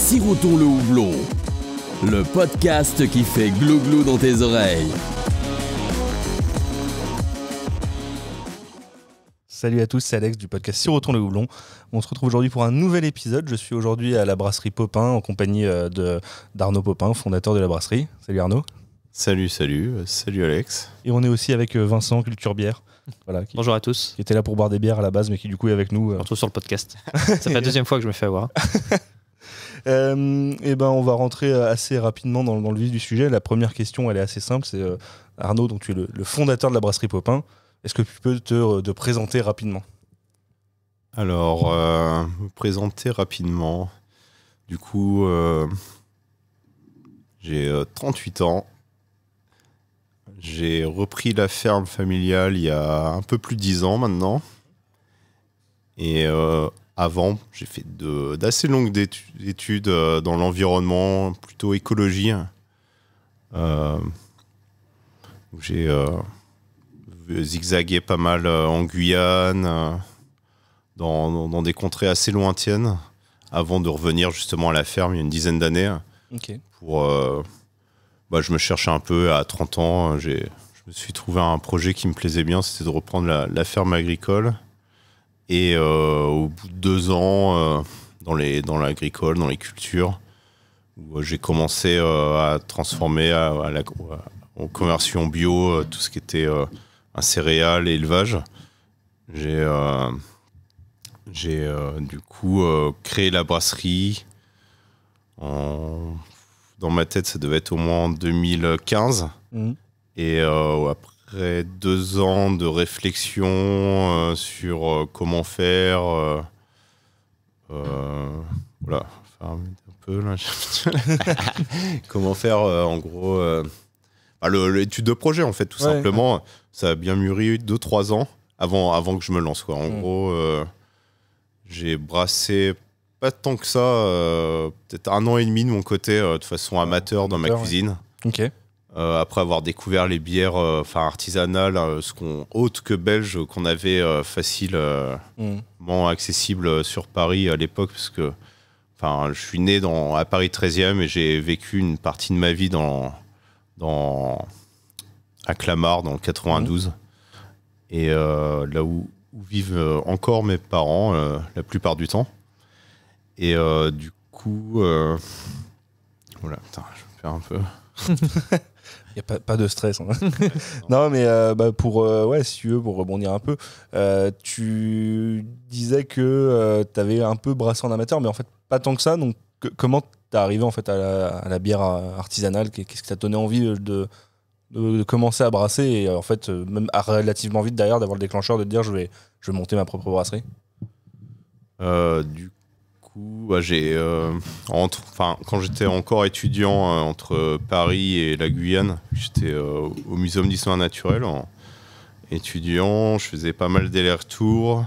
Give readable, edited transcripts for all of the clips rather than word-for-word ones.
Sirotons le houblon, le podcast qui fait glou-glou dans tes oreilles. Salut à tous, c'est Alex du podcast Sirotons le houblon. On se retrouve aujourd'hui pour un nouvel épisode. Je suis aujourd'hui à la brasserie Popin en compagnie d'Arnaud Popin, fondateur de la brasserie. Salut Arnaud. Salut Alex. Et on est aussi avec Vincent Culture Bière. Voilà, Bonjour à tous. Qui était là pour boire des bières à la base, mais qui du coup est avec nous. On se retrouve sur le podcast. Ça fait la deuxième fois que je me fais avoir. Et ben on va rentrer assez rapidement dans le vif du sujet. La première question, elle est assez simple. C'est Arnaud, donc tu es le fondateur de la brasserie Popin. Est-ce que tu peux te présenter rapidement ? Alors, me présenter rapidement. Du coup, j'ai 38 ans. J'ai repris la ferme familiale il y a un peu plus de 10 ans maintenant. Et avant, j'ai fait d'assez longues études dans l'environnement, plutôt écologie. J'ai zigzagué pas mal en Guyane, dans des contrées assez lointaines, avant de revenir justement à la ferme il y a une dizaine d'années. Ok. Je me cherchais un peu à 30 ans. Je me suis trouvé un projet qui me plaisait bien, c'était de reprendre la ferme agricole. Et au bout de 2 ans, dans l'agricole, dans les cultures, où j'ai commencé à transformer en conversion bio tout ce qui était un céréales et élevage. J'ai du coup créé la brasserie. Dans ma tête, ça devait être au moins en 2015. Et après 2 ans de réflexion sur comment faire, voilà, un peu là. Comment faire, en gros, l'étude de projet en fait, tout simplement. Ça a bien mûri 2-3 ans avant que je me lance, quoi. En gros, j'ai brassé pas tant que ça, peut-être 1 an et demi de mon côté, de façon amateur dans ma cuisine. Ok. Après avoir découvert les bières artisanales, autres que belges, qu'on avait facilement accessibles sur Paris à l'époque, parce que je suis né à Paris 13e et j'ai vécu une partie de ma vie à Clamart, dans le 92. Et là où vivent encore mes parents la plupart du temps. Et du coup... Voilà, putain, je me perds un peu... Il n'y a pas de stress. Hein. Non, mais si tu veux, pour rebondir un peu, tu disais que tu avais un peu brassé en amateur, mais en fait, pas tant que ça. Donc, comment t'es arrivé en fait, à la bière artisanale ? Qu'est-ce qui t'a donné envie de commencer à brasser et en fait, même relativement vite d'ailleurs, d'avoir le déclencheur de te dire je vais monter ma propre brasserie ? Du coup, quand j'étais encore étudiant entre Paris et la Guyane, j'étais au Muséum d'histoire naturelle en étudiant, je faisais pas mal d'allers-retours.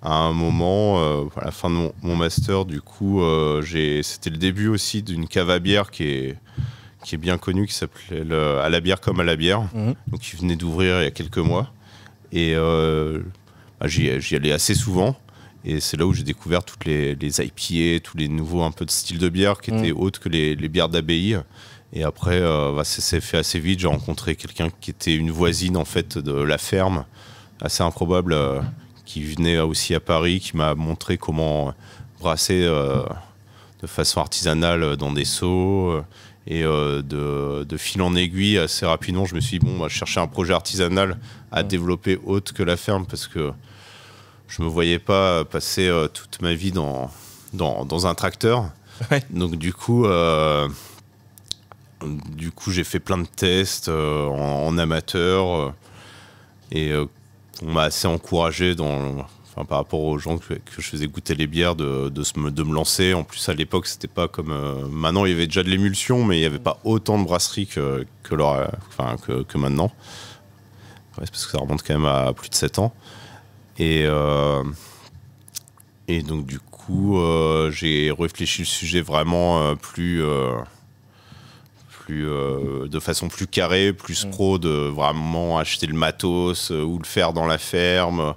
À un moment, à la fin de mon master, du coup, c'était le début aussi d'une cave à bière qui est bien connue, qui s'appelait À la bière comme à la bière, donc qui venait d'ouvrir il y a quelques mois. Et j'y allais assez souvent. Et c'est là où j'ai découvert toutes les IPA, tous les nouveaux un peu de styles de bière qui étaient autres que les bières d'abbaye. Et après, ça s'est fait assez vite. J'ai rencontré quelqu'un qui était une voisine en fait de la ferme, assez improbable, qui venait aussi à Paris, qui m'a montré comment brasser de façon artisanale dans des seaux. Et de fil en aiguille, assez rapidement, je me suis dit, je cherchais un projet artisanal à développer autre que la ferme, parce que je me voyais pas passer toute ma vie dans un tracteur. Ouais. Donc du coup, j'ai fait plein de tests en amateur et on m'a assez encouragé par rapport aux gens que je faisais goûter les bières de me lancer. En plus, à l'époque, c'était pas comme maintenant. Il y avait déjà de l'émulsion, mais il y avait pas autant de brasseries que maintenant. Ouais, parce que ça remonte quand même à plus de 7 ans. Et donc du coup, j'ai réfléchi le sujet vraiment de façon plus carrée, plus pro, de vraiment acheter le matos ou le faire dans la ferme.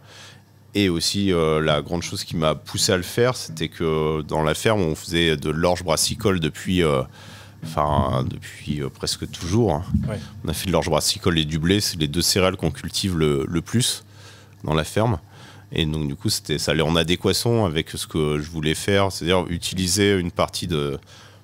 Et aussi, la grande chose qui m'a poussé à le faire, c'était que dans la ferme, on faisait de l'orge brassicole depuis presque toujours. Hein. Ouais. On a fait de l'orge brassicole et du blé, c'est les deux céréales qu'on cultive le plus dans la ferme. Et donc, du coup, ça allait en adéquation avec ce que je voulais faire, c'est-à-dire utiliser une partie de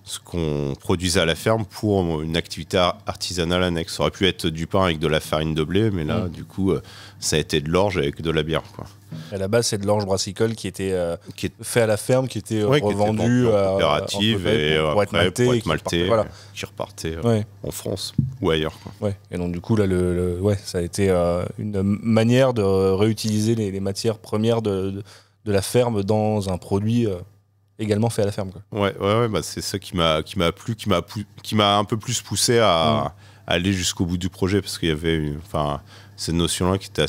ce qu'on produisait à la ferme pour une activité artisanale annexe. Ça aurait pu être du pain avec de la farine de blé, mais là, du coup, ça a été de l'orge avec de la bière, quoi. À la base, c'est de l'orge brassicole qui était Qui est fait à la ferme, qui était Ouais, revendu qui était en coopérative et pour être maltais, pour et être qui maltais, repartait, qui repartait Ouais. en France ou ailleurs, quoi. Ouais. Et donc du coup là, ça a été une manière de réutiliser les matières premières de la ferme dans un produit également fait à la ferme, quoi. Ouais, bah, c'est ça qui m'a plu, qui m'a un peu plus poussé à aller jusqu'au bout du projet, parce qu'il y avait cette notion-là qui était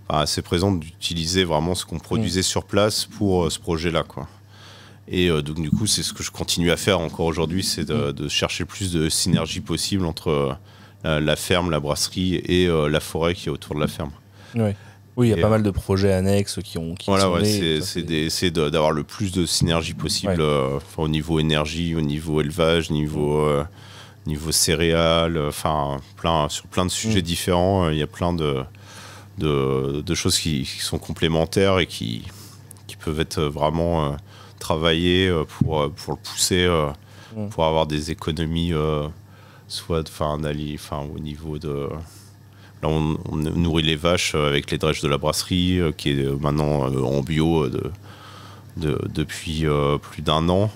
assez présente, d'utiliser vraiment ce qu'on produisait sur place pour ce projet-là, quoi. Et donc du coup, c'est ce que je continue à faire encore aujourd'hui, c'est de chercher le plus de synergie possible entre la ferme, la brasserie et la forêt qui est autour de la ferme. Ouais. Oui, il y a pas mal de projets annexes qui voilà, sont ouais, nés, c'est d'essayer d'avoir le plus de synergie possible, au niveau énergie, au niveau élevage, niveau céréales, sur plein de sujets différents. Il y a plein de choses qui sont complémentaires et qui peuvent être vraiment travaillées pour le pousser, pour avoir des économies, au niveau de... Là, on nourrit les vaches avec les drèches de la brasserie, qui est maintenant en bio depuis plus d'1 an.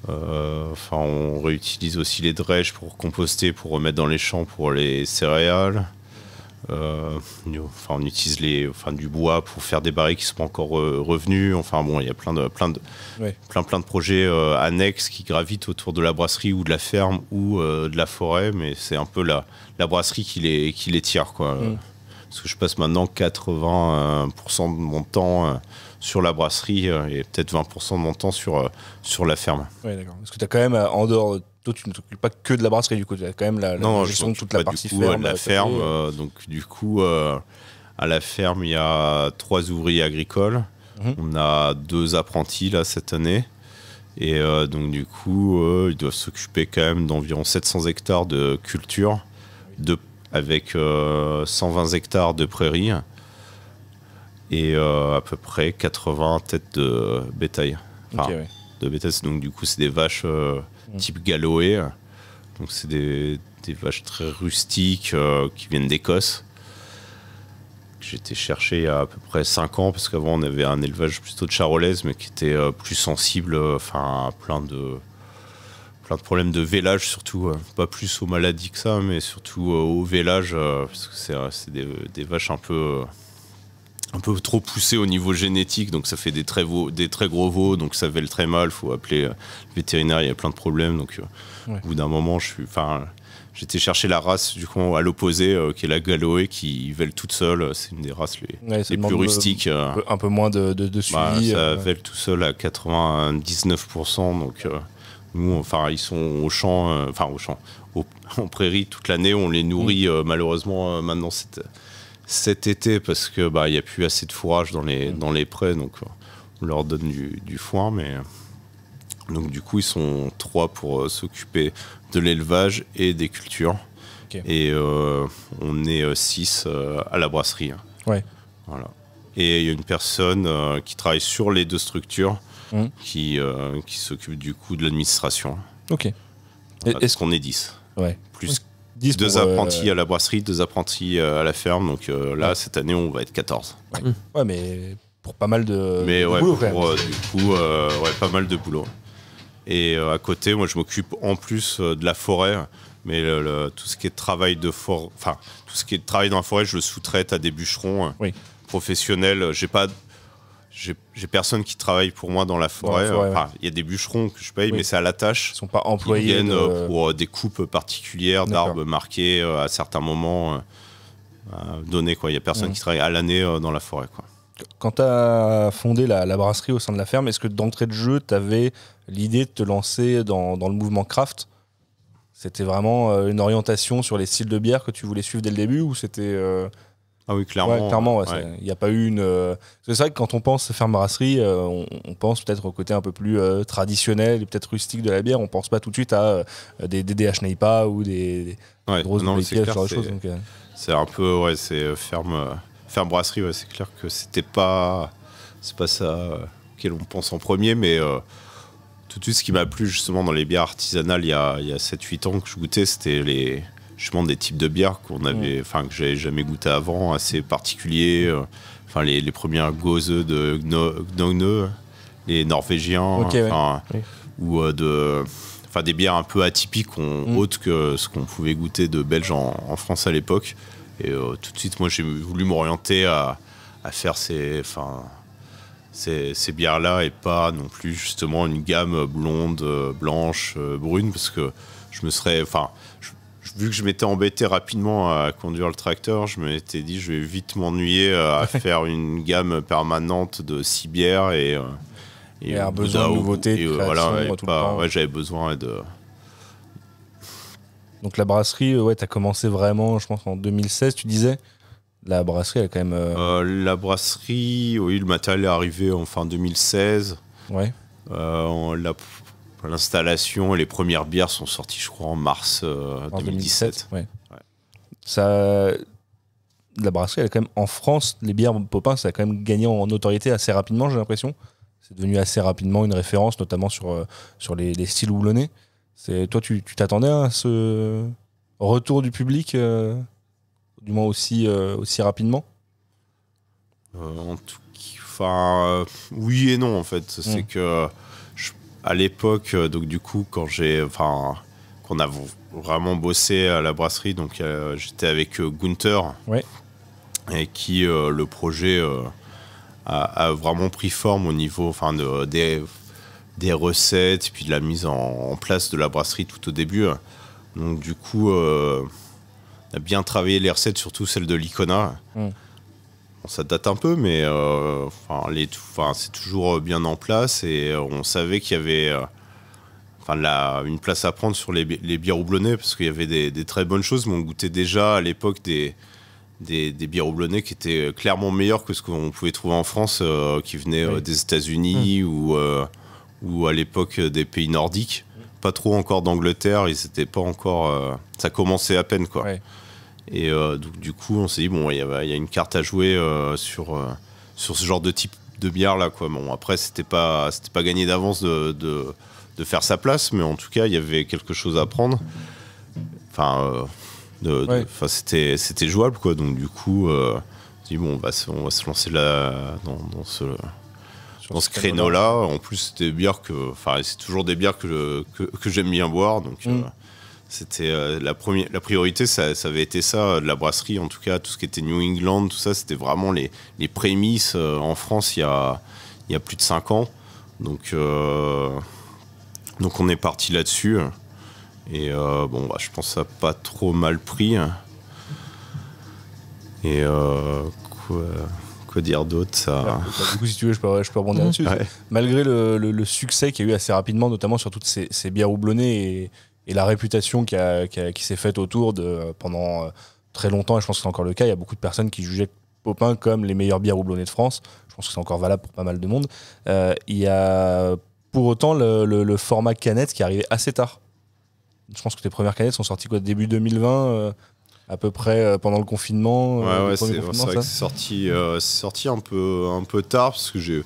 On réutilise aussi les drèches pour composter, pour remettre dans les champs pour les céréales. On utilise du bois pour faire des barils qui ne sont pas encore revenus. Il y a plein de projets annexes qui gravitent autour de la brasserie ou de la ferme ou de la forêt, mais c'est un peu la brasserie qui les tire, quoi. Parce que je passe maintenant 80% de mon temps sur la brasserie et peut-être 20% de mon temps sur la ferme. Ouais, d'accord. Parce que tu as quand même, en dehors, toi, tu ne t'occupes pas que de la brasserie, du coup, tu as quand même la gestion de toute la partie ferme. La ferme, donc du coup, à la ferme, il y a 3 ouvriers agricoles. On a 2 apprentis, là, cette année. Et donc, du coup, ils doivent s'occuper quand même d'environ 700 hectares de culture, avec 120 hectares de prairies et à peu près 80 têtes de bétail. De bétail, donc du coup, c'est des vaches type Galloway. Donc, c'est des vaches très rustiques qui viennent d'Écosse. J'ai été chercher il y a à peu près 5 ans, parce qu'avant, on avait un élevage plutôt de charolaise, mais qui était plus sensible à plein de problèmes de vélage, surtout, pas plus aux maladies que ça, mais surtout au vélage, parce que c'est des vaches un peu trop poussées au niveau génétique, donc ça fait des très gros veaux, donc ça vèle très mal, faut appeler le vétérinaire, il y a plein de problèmes, donc au bout d'un moment, j'étais chercher la race du coup à l'opposé, qui est la Galloway, qui vèle toute seule. C'est une des races les plus rustiques. Un peu moins de suivi. Ça vèle tout seul à 99%, donc... Nous, ils sont au champ, en prairie toute l'année. On les nourrit malheureusement maintenant cet été, parce que il y a plus assez de fourrage dans les prés, donc on leur donne du foin. Mais donc du coup, ils sont 3 pour s'occuper de l'élevage et des cultures. Okay. Et on est 6 à la brasserie. Ouais. Voilà. Et il y a une personne qui travaille sur les 2 structures. Qui s'occupe du coup de l'administration. Ok. Est-ce qu'on est 10 Ouais. Plus 10 2 apprentis à la brasserie, 2 apprentis à la ferme. Donc là, cette année, on va être 14. Ouais, mais pour pas mal de boulot, quand même. Du coup, pas mal de boulot. Et à côté, moi, je m'occupe en plus de la forêt. Mais tout ce qui est travail tout ce qui est travail dans la forêt, je le sous-traite à des bûcherons professionnels. J'ai personne qui travaille pour moi dans la forêt. Il y a des bûcherons que je paye, mais c'est à la tâche. Ils ne sont pas employés. Ils viennent pour des coupes particulières d'arbres marqués à certains moments donnés. Il n'y a personne qui travaille à l'année dans la forêt. Quand tu as fondé la brasserie au sein de la ferme, est-ce que d'entrée de jeu, tu avais l'idée de te lancer dans le mouvement craft ? C'était vraiment une orientation sur les styles de bière que tu voulais suivre dès le début, ou c'était Ah oui, clairement. Ouais, clairement, il ouais. n'y a pas eu une. C'est vrai que quand on pense ferme brasserie, on pense peut-être au côté un peu plus traditionnel et peut-être rustique de la bière. On pense pas tout de suite à des DDH Neipa ou des Ouais, grosses non, mais bouteilles, c'est ce clair, genre de choses. Donc, c'est un peu, ouais, c'est ferme brasserie, ouais, c'est clair que c'est pas ça auquel on pense en premier, mais tout de suite, ce qui m'a plu justement dans les bières artisanales il y a 7-8 ans que je goûtais, c'était justement des types de bières que j'avais jamais goûté avant, assez particuliers. Les premières Gose de Gnogne, les Norvégiens, okay, ouais. ou des bières un peu atypiques, autres que ce qu'on pouvait goûter de belge en France à l'époque. Et tout de suite, moi, j'ai voulu m'orienter à faire ces bières-là et pas non plus justement une gamme blonde, blanche, brune, parce que vu que je m'étais embêté rapidement à conduire le tracteur, je m'étais dit je vais vite m'ennuyer à faire une gamme permanente de 6 bières et un besoin de nouveauté, de création, tout le temps. Ouais, j'avais besoin de... Donc la brasserie, t'as commencé vraiment, je pense, en 2016, tu disais. La brasserie, elle est quand même... La brasserie, oui, le matériel est arrivé en fin 2016. Ouais. L'installation et les premières bières sont sorties, je crois, en mars 2017. Ouais. Ça, la brasserie, elle est quand même en France, les bières Popin, ça a quand même gagné en notoriété assez rapidement, j'ai l'impression. C'est devenu assez rapidement une référence, notamment sur les styles houblonnés. Toi, tu t'attendais à ce retour du public, du moins aussi rapidement? En tout cas, oui et non, en fait. C'est que... à l'époque, donc du coup, quand qu'on a vraiment bossé à la brasserie, donc j'étais avec Gunther, ouais. Et qui le projet a vraiment pris forme au niveau, des recettes, et puis de la mise en place de la brasserie tout au début. Donc du coup, on a bien travaillé les recettes, surtout celles de l'Icona. Bon, ça date un peu, mais c'est toujours bien en place et on savait qu'il y avait une place à prendre sur les bières houblonnées parce qu'il y avait des très bonnes choses, mais on goûtait déjà à l'époque des bières houblonnées qui étaient clairement meilleures que ce qu'on pouvait trouver en France, qui venaient des États-Unis ou à l'époque des pays nordiques. Pas trop encore d'Angleterre, ils étaient pas encore... ça commençait à peine, quoi. Ouais. Et donc, du coup, on s'est dit, bon, il y a une carte à jouer sur ce genre de type de bière là, quoi. Bon, après, c'était pas gagné d'avance de faire sa place, mais en tout cas, il y avait quelque chose à prendre. C'était jouable, quoi. Donc, du coup, on s'est dit, bon, on va se lancer là dans ce créneau-là. En plus, c'était des bières c'est toujours des bières que j'aime bien boire, donc. C'était la priorité, ça avait été ça, de la brasserie, en tout cas, tout ce qui était New England, tout ça, c'était vraiment les prémices en France il y a plus de 5 ans. Donc on est parti là-dessus. Et je pense que ça n'a pas trop mal pris. Et quoi dire d'autre, ça... Du coup, si tu veux, je peux rebondir là-dessus. Ouais. Malgré le succès qu'il y a eu assez rapidement, notamment sur toutes ces bières houblonnées et la réputation qui s'est faite autour pendant très longtemps, et je pense que c'est encore le cas, il y a beaucoup de personnes qui jugeaient Popin comme les meilleures bières houblonnées de France. Je pense que c'est encore valable pour pas mal de monde. Il y a pour autant le format canette qui est arrivé assez tard. Je pense que tes premières canettes sont sorties début 2020, à peu près pendant le confinement. C'est vrai que c'est sorti un peu tard, parce que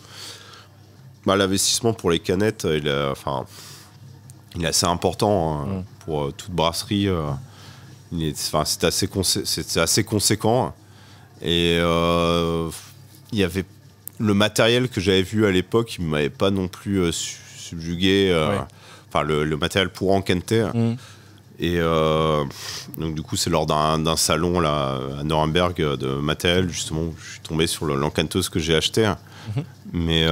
l'investissement pour les canettes, il est assez important pour toute brasserie. C'était assez conséquent. Et il y avait le matériel que j'avais vu à l'époque, il ne m'avait pas non plus subjugué. Le matériel pour encanter. Et donc du coup, c'est lors d'un salon là, à Nuremberg de matériel, justement, où je suis tombé sur l'encanteuse que j'ai achetée. Mais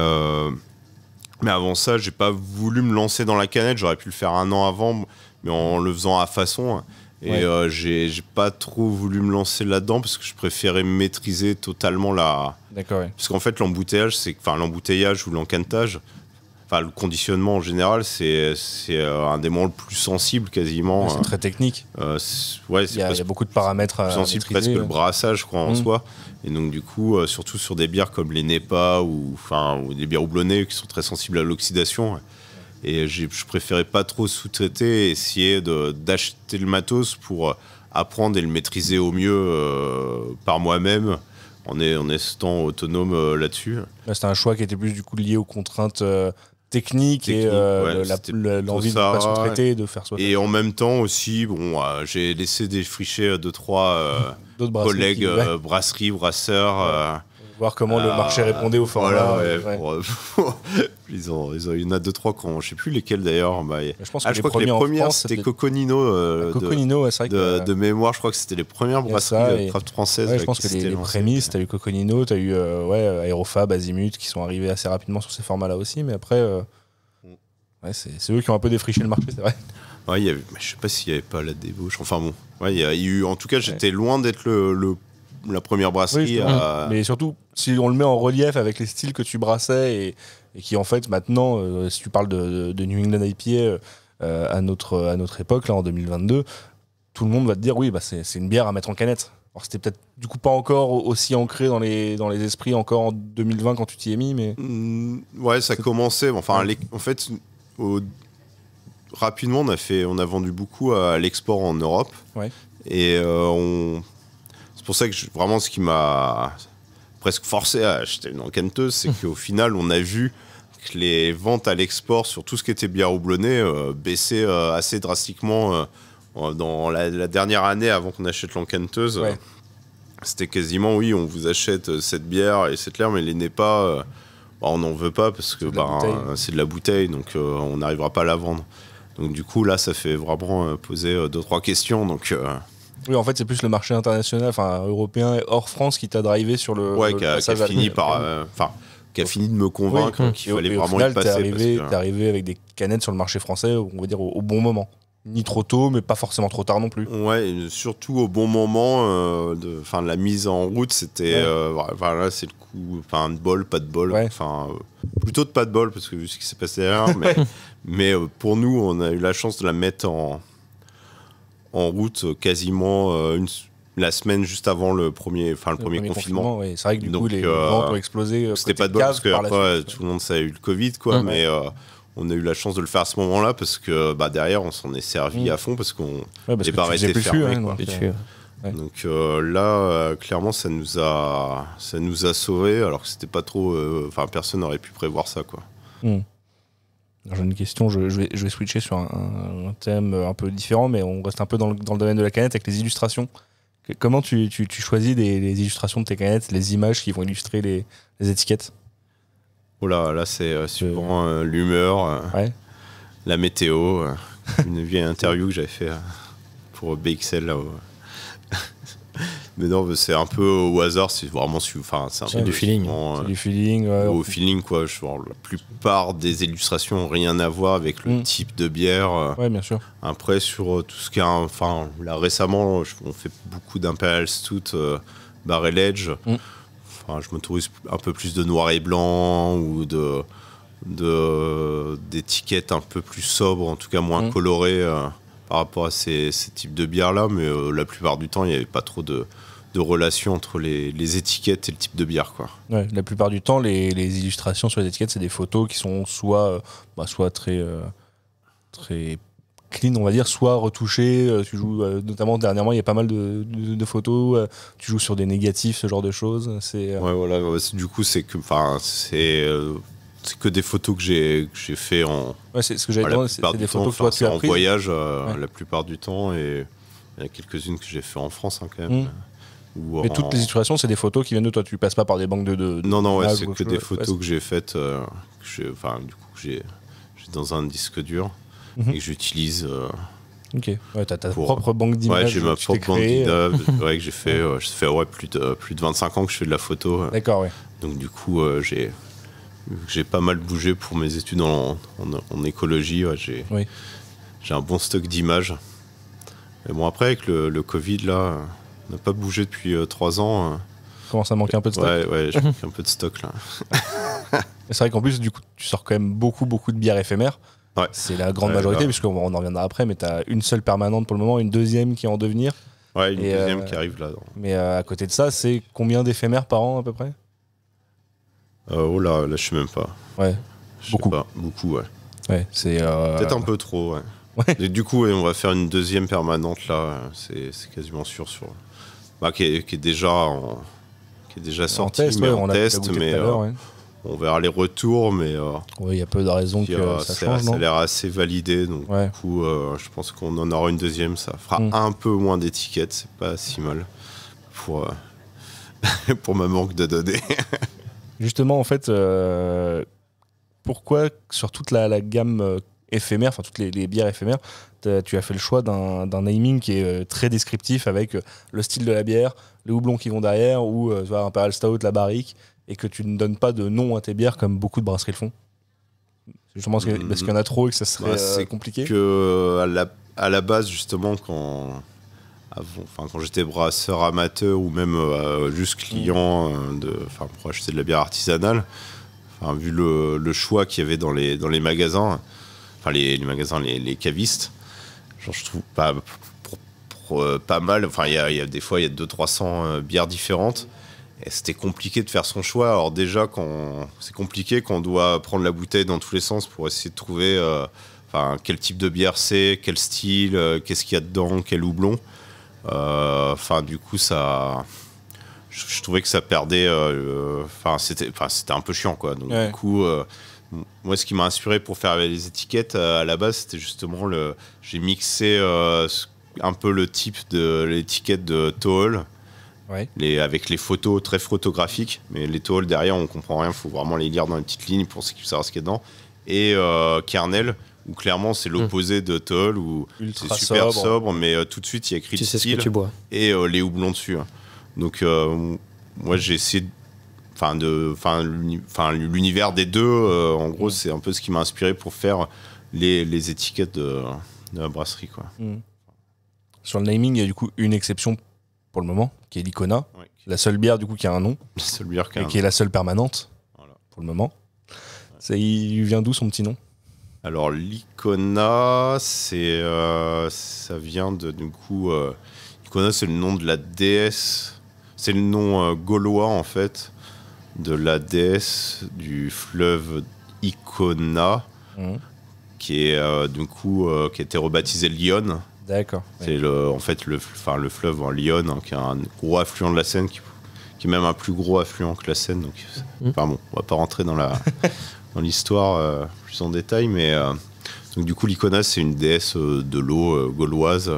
avant ça, j'ai pas voulu me lancer dans la canette. J'aurais pu le faire 1 an avant, mais en le faisant à façon. Et j'ai pas trop voulu me lancer là-dedans parce que je préférais maîtriser totalement la... D'accord, ouais. Parce qu'en fait, l'embouteillage ou l'encantage, le conditionnement en général, c'est un des moments le plus sensible quasiment. C'est très technique. Il y a beaucoup de paramètres à sensible, maîtriser. presque le brassage en soi. Et donc du coup, surtout sur des bières comme les NEPA ou des bières houblonnées qui sont très sensibles à l'oxydation. Et je préférais pas trop sous-traiter et essayer d'acheter le matos pour apprendre et le maîtriser au mieux par moi-même en étant autonome là-dessus. Là, c'était un choix qui était plus du coup lié aux contraintes techniques et l'envie de ne pas sous-traiter et de faire soi. Et en même temps aussi, j'ai laissé défricher 2-3 collègues brasseries, brasseurs. Voir comment le marché répondait au format. Il y en a 2-3 je sais plus lesquels d'ailleurs. Je pense que je crois que les premières c'était Coconino. Coconino, c'est vrai de mémoire, je crois que c'était les premières brasseries craft françaises. Je pense que les prémices, t'as eu Coconino, t'as eu Aérofab, Azimut qui sont arrivés assez rapidement sur ces formats-là aussi, mais après, c'est eux qui ont un peu défriché le marché, c'est vrai. Ouais, je sais pas s'il y avait pas la débauche. Enfin bon, il y a eu. En tout cas, j'étais loin d'être la première brasserie. Mais surtout, si on le met en relief avec les styles que tu brassais et qui en fait maintenant, si tu parles de New England IPA à notre époque, là en 2022, tout le monde va te dire oui, c'est une bière à mettre en canette. Alors c'était peut-être du coup pas encore aussi ancré dans les esprits encore en 2020 quand tu t'y es mis, mais... ça commençait. Enfin, en fait, rapidement, on a vendu beaucoup à l'export en Europe. Ouais. Et c'est pour ça que vraiment ce qui m'a presque forcé à acheter une encanteuse, c'est qu'au final, on a vu que les ventes à l'export sur tout ce qui était bière houblonnée baissaient assez drastiquement dans la dernière année avant qu'on achète l'encanteuse. Ouais. C'était quasiment, on vous achète cette bière et cette bière, mais les NEPA, on n'en veut pas parce que c'est de la bouteille, donc on n'arrivera pas à la vendre. Donc du coup, là, ça fait vraiment poser 2-3 questions. Donc... Oui, en fait, c'est plus le marché international, européen et hors France qui t'a drivé sur le. Ouais, qui a fini de me convaincre qu'il fallait vraiment y passer. T'es arrivé avec des canettes sur le marché français, on va dire au bon moment. Ni trop tôt, mais pas forcément trop tard non plus. Ouais, et surtout au bon moment de la mise en route, c'était. Là, c'est le coup. De bol, pas de bol. Ouais. Plutôt de pas de bol, parce que vu ce qui s'est passé derrière. mais pour nous, on a eu la chance de la mettre en route quasiment la semaine juste avant le premier confinement. Ouais. C'est vrai que du coup les ventes ont explosé. C'était pas de bol parce que après tout le monde savait eu le Covid mais on a eu la chance de le faire à ce moment-là parce que derrière on s'en est servi à fond parce qu'on les bars étaient fermés. Donc là clairement ça nous a sauvés alors que c'était pas trop personne n'aurait pu prévoir ça quoi. J'ai une question, je vais switcher sur un thème un peu différent, mais on reste un peu dans le domaine de la canette avec les illustrations. Comment tu choisis les illustrations de tes canettes, les images qui vont illustrer les étiquettes ? Oh là c'est suivant l'humeur, la météo, une vieille interview que j'avais fait pour BXL là. Mais non, c'est un peu au hasard, c'est vraiment c'est du feeling. C'est du feeling. Au feeling quoi. La plupart des illustrations n'ont rien à voir avec le type de bière. Ouais, bien sûr. Après sur tout ce qui est, là récemment, on fait beaucoup d'Imperial Stout, Barrel Edge. Je m'autorise un peu plus de noir et blanc ou d'étiquettes un peu plus sobres, en tout cas moins colorées. Par rapport à ces types de bières-là, mais la plupart du temps, il n'y avait pas trop de relation entre les étiquettes et le type de bière, quoi. Ouais, la plupart du temps, les illustrations sur les étiquettes, c'est des photos qui sont soit très clean, on va dire, soit retouchées. Tu joues, notamment dernièrement, il y a pas mal de photos. Tu joues sur des négatifs, ce genre de choses. Ouais, voilà. Du coup, c'est que des photos que j'ai fait en. Ouais, c'est ce que j'avais demandé, c'est des photos que toi tu as prises. En voyage la plupart du temps, et il y en a quelques-unes que j'ai fait en France quand même. Mais toutes les illustrations, c'est des photos qui viennent de toi, tu passes pas par des banques de Non, c'est que des photos que j'ai faites, que j'ai dans un disque dur et que j'utilise. Ok, t'as ta propre banque d'images. Ouais, j'ai ma propre banque d'images que j'ai fait. Ça fait plus de 25 ans que je fais de la photo. D'accord, ouais. Donc du coup, j'ai pas mal bougé pour mes études en écologie. J'ai un bon stock d'images. Mais bon, après, avec le Covid, là, on n'a pas bougé depuis 3 ans. Commence à manquer un peu de stock. Ouais, j'ai manqué un peu de stock, là. C'est vrai qu'en plus, du coup, tu sors quand même beaucoup de bières éphémères. Ouais. C'est la grande majorité, puisqu'on en reviendra après, mais tu as une seule permanente pour le moment, une deuxième qui est en devenir. Ouais, une deuxième qui arrive là. Mais à côté de ça, c'est combien d'éphémères par an à peu près? Oh là, je sais même pas. Ouais. Beaucoup, ouais. Ouais, c'est peut-être un peu trop, ouais. Ouais. Et du coup, on va faire une deuxième permanente là, c'est quasiment sûr qui est déjà sortie, test, mais ouais, en on l'a test, goûté mais tout à l'heure, ouais. on verra les retours, mais il y a peu de raisons que ça change, non? Ça a l'air assez validé, donc ouais. du coup, je pense qu'on en aura une deuxième, ça fera un peu moins d'étiquettes, c'est pas si mal pour pour ma manque de données. Justement, en fait, pourquoi sur toute la gamme éphémère, enfin toutes les bières éphémères, tu as fait le choix d'un naming qui est très descriptif avec le style de la bière, les houblons qui vont derrière, ou Imperial Stout, la barrique, et que tu ne donnes pas de nom à tes bières comme beaucoup de brasseries le font? Justement parce qu'il y en a trop et que ça serait compliqué. Que à la base, justement, quand j'étais brasseur amateur ou même juste client pour acheter de la bière artisanale, vu le choix qu'il y avait dans les magasins, les magasins, les cavistes, genre, je trouve pas mal. Il y a des fois, il y a 200-300 bières différentes. Et c'était compliqué de faire son choix. Alors déjà, c'est compliqué quand on doit prendre la bouteille dans tous les sens pour essayer de trouver quel type de bière c'est, quel style, qu'est-ce qu'il y a dedans, quel houblon. Du coup, je trouvais que ça perdait. C'était un peu chiant, quoi. Donc du coup, moi, ce qui m'a inspiré pour faire les étiquettes à la base, c'était justement j'ai mixé un peu le type de l'étiquette de Toll. Ouais. Avec les photos très photographiques, mais les tôles derrière on comprend rien, il faut vraiment les lire dans les petites lignes pour savoir ce qu'il y a dedans. Et Kernel, où clairement c'est l'opposé de Toll, où c'est super sobre, mais tout de suite il y a écrit tu le sais style ce que tu bois. Et les houblons dessus. Donc moi j'ai essayé l'univers des deux, en gros c'est un peu ce qui m'a inspiré pour faire les étiquettes de la brasserie, quoi. Sur le naming, il y a du coup une exception pour le moment, qui est l'Icona, la seule bière du coup qui a un nom, la seule bière qui est la seule permanente, voilà. Pour le moment. Ouais. Il vient d'où son petit nom? Alors l'Icona, ça vient du coup, Icona c'est le nom de la déesse, c'est le nom gaulois en fait, de la déesse du fleuve Icona, qui est du coup qui a été rebaptisé Lyon. D'accord. C'est le fleuve en Lyon, qui est un gros affluent de la Seine, qui est même un plus gros affluent que la Seine. Donc, on va pas rentrer dans l'histoire plus en détail, mais donc du coup l'Icona c'est une déesse de l'eau gauloise,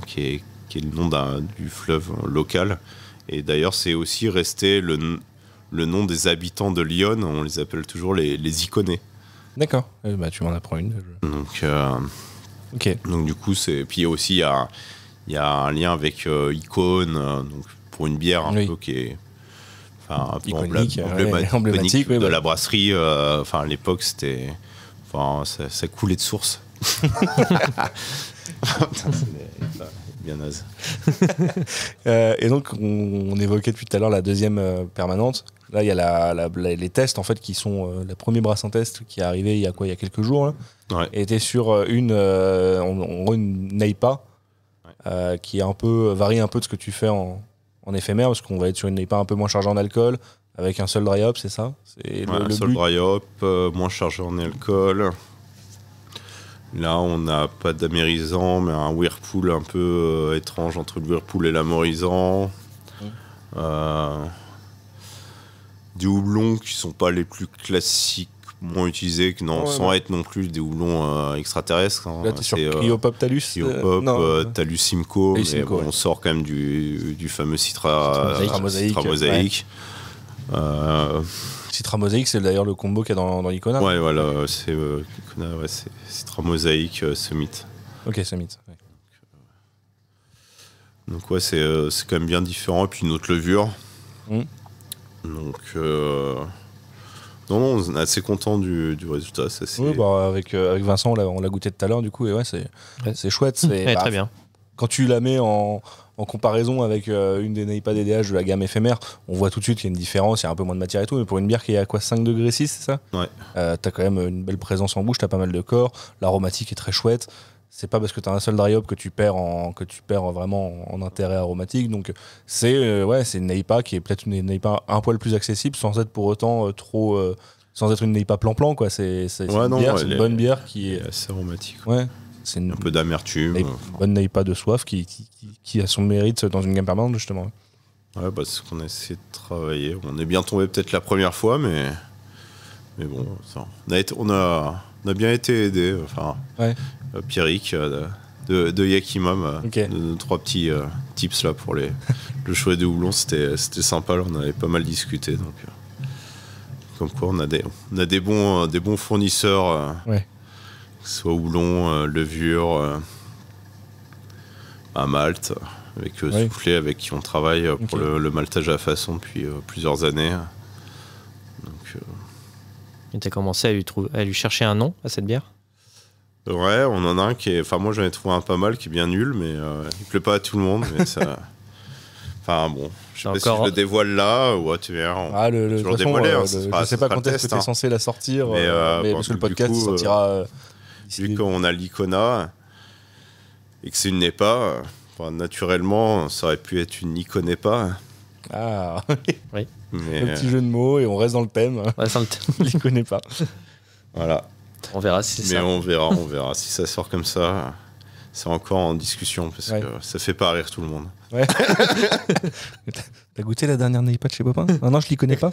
qui est le nom du fleuve local. Et d'ailleurs c'est aussi resté le nom des habitants de Lyon. On les appelle toujours les Iconais. D'accord. Tu m'en apprends une. Donc okay. Donc du coup puis aussi il y a un lien avec Icône, donc pour une bière un peu qui est un peu emblématique de la brasserie. À l'époque c'était ça coulait de source. Bien naze. Et donc on évoquait depuis tout à l'heure la deuxième permanente. Là il y a les tests en fait qui sont la première brasse en test qui est arrivé il y a quelques jours là. Ouais. Et était sur une NEIPA qui est varie un peu de ce que tu fais en éphémère, parce qu'on va être sur une NEIPA un peu moins chargée en alcool avec un seul dry hop, c'est ça? Un seul dry hop, moins chargé en alcool. Là on n'a pas d'amérisant, mais un whirlpool un peu étrange entre le whirlpool et l'amorisant. Des houblons qui sont pas les plus classiques utilisés, sans être non plus des houblons extraterrestres. Là, t'es sur Cryopop Talus. Cryopop, Talus Simcoe, mais on sort quand même du fameux Citra Mosaïque. Citra Mosaïque, c'est d'ailleurs le combo qu'il y a dans l'Icona. Ouais, voilà, c'est Citra Mosaïque Summit. Ok, Summit. Ouais. Donc ouais, c'est quand même bien différent. Et puis une autre levure. Donc non, on est assez content du résultat. Avec Vincent, on l'a goûté tout à l'heure, du coup, et c'est chouette. Très bien. Quand tu la mets en en comparaison avec une des NEIPA DDH de la gamme éphémère, on voit tout de suite qu'il y a une différence, il y a un peu moins de matière et tout, mais pour une bière qui est à quoi, 5 degrés 6, c'est ça? Ouais. T'as quand même une belle présence en bouche, t'as pas mal de corps, l'aromatique est très chouette. C'est pas parce que t'as un seul dry hop que tu perds vraiment en intérêt aromatique. Donc c'est une NEIPA qui est peut-être une NEIPA un poil plus accessible sans être pour autant sans être une NEIPA plan-plan, quoi. C'est une bonne bière qui est assez aromatique. Ouais, c'est un peu d'amertume. Une bonne NEIPA de soif qui a son mérite dans une gamme permanente, justement. Ouais, c'est ce qu'on a essayé de travailler. On est bien tombé peut-être la première fois, mais bon, ça, on a bien été aidés. Enfin, Pierrick de Yakimam, de 3 petits tips là pour le choix de houblon, c'était sympa. Là, on avait pas mal discuté, donc comme quoi on a des bons fournisseurs, que ce soit houblon, levure, malt, avec Soufflé, avec qui on travaille pour le maltage à la façon depuis plusieurs années. Donc, et t'as commencé à lui chercher un nom à cette bière? Ouais, on en a un qui est... Enfin, moi, j'en ai trouvé un pas mal, qui est bien nul, mais il plaît pas à tout le monde, mais ça... Enfin, bon, je sais pas si je le dévoile là, ou tu verras, de toute façon, je sais pas quand est-ce que tu es censé la sortir, mais parce que le podcast sortira... vu qu'on a l'Icona, et que c'est une NEIPA, naturellement, ça aurait pu être une Iconepa. Ah, oui. Mais, le petit jeu de mots, et on reste dans le thème. L'Iconepa. Voilà. On verra si c'est ça. Mais on verra si ça sort comme ça. C'est encore en discussion parce que ça fait pas rire tout le monde. Ouais. T'as goûté la dernière NEIPA de chez Popin? Non, je l'y connais pas.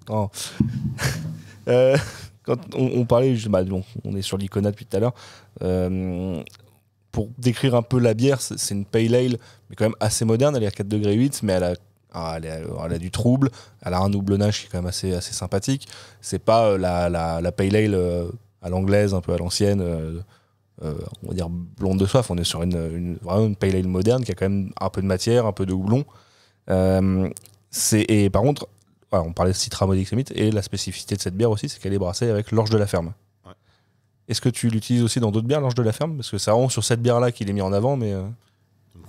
Oh. Quand on parlait, on est sur l'Icona depuis tout à l'heure. Pour décrire un peu la bière, c'est une pale ale, mais quand même assez moderne. Elle est à 4 degrés 8, mais elle a du trouble, elle a un houblonnage qui est quand même assez sympathique. C'est pas la pale ale à l'anglaise, un peu à l'ancienne, on va dire blonde de soif. On est sur vraiment une pale ale moderne qui a quand même un peu de matière, un peu de houblon. Et par contre, on parlait de Citra Modique Summit, et la spécificité de cette bière aussi, c'est qu'elle est brassée avec l'orge de la ferme. Ouais. Est-ce que tu l'utilises aussi dans d'autres bières, l'orge de la ferme? Parce que c'est vraiment sur cette bière-là qu'il est mis en avant, mais...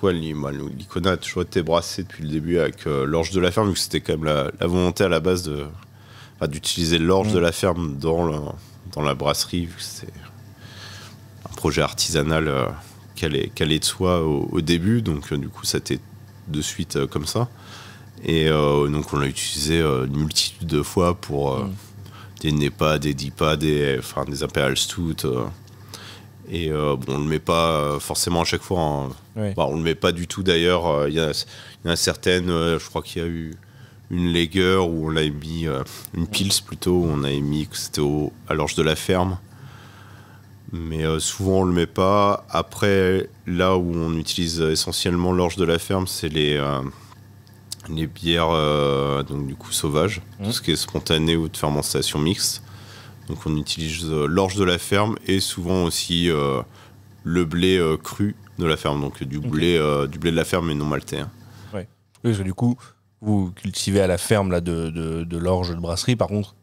l'Icona a toujours été brassé depuis le début avec l'orge de la ferme, vu que c'était quand même la volonté à la base d'utiliser l'orge de la ferme dans la brasserie, vu que c'était un projet artisanal qui allait de soi au début, donc du coup ça a été de suite comme ça. Et donc on l'a utilisé une multitude de fois pour des NEIPA, des DIPA, des Imperial Stout. Et on le met pas forcément à chaque fois. On le met pas du tout d'ailleurs. Il y en a certaines, je crois qu'il y a eu une Lager où on l'a mis, une Pils plutôt, où on a mis que c'était à l'orge de la ferme. Mais souvent on le met pas. Après, là où on utilise essentiellement l'orge de la ferme, c'est les bières donc du coup sauvages, tout ce qui est spontané ou de fermentation mixte. Donc on utilise l'orge de la ferme et souvent aussi le blé cru de la ferme, donc du blé de la ferme mais non maltais. Hein. Ouais. Oui, parce que du coup, vous cultivez à la ferme là, de l'orge de brasserie. Par contre,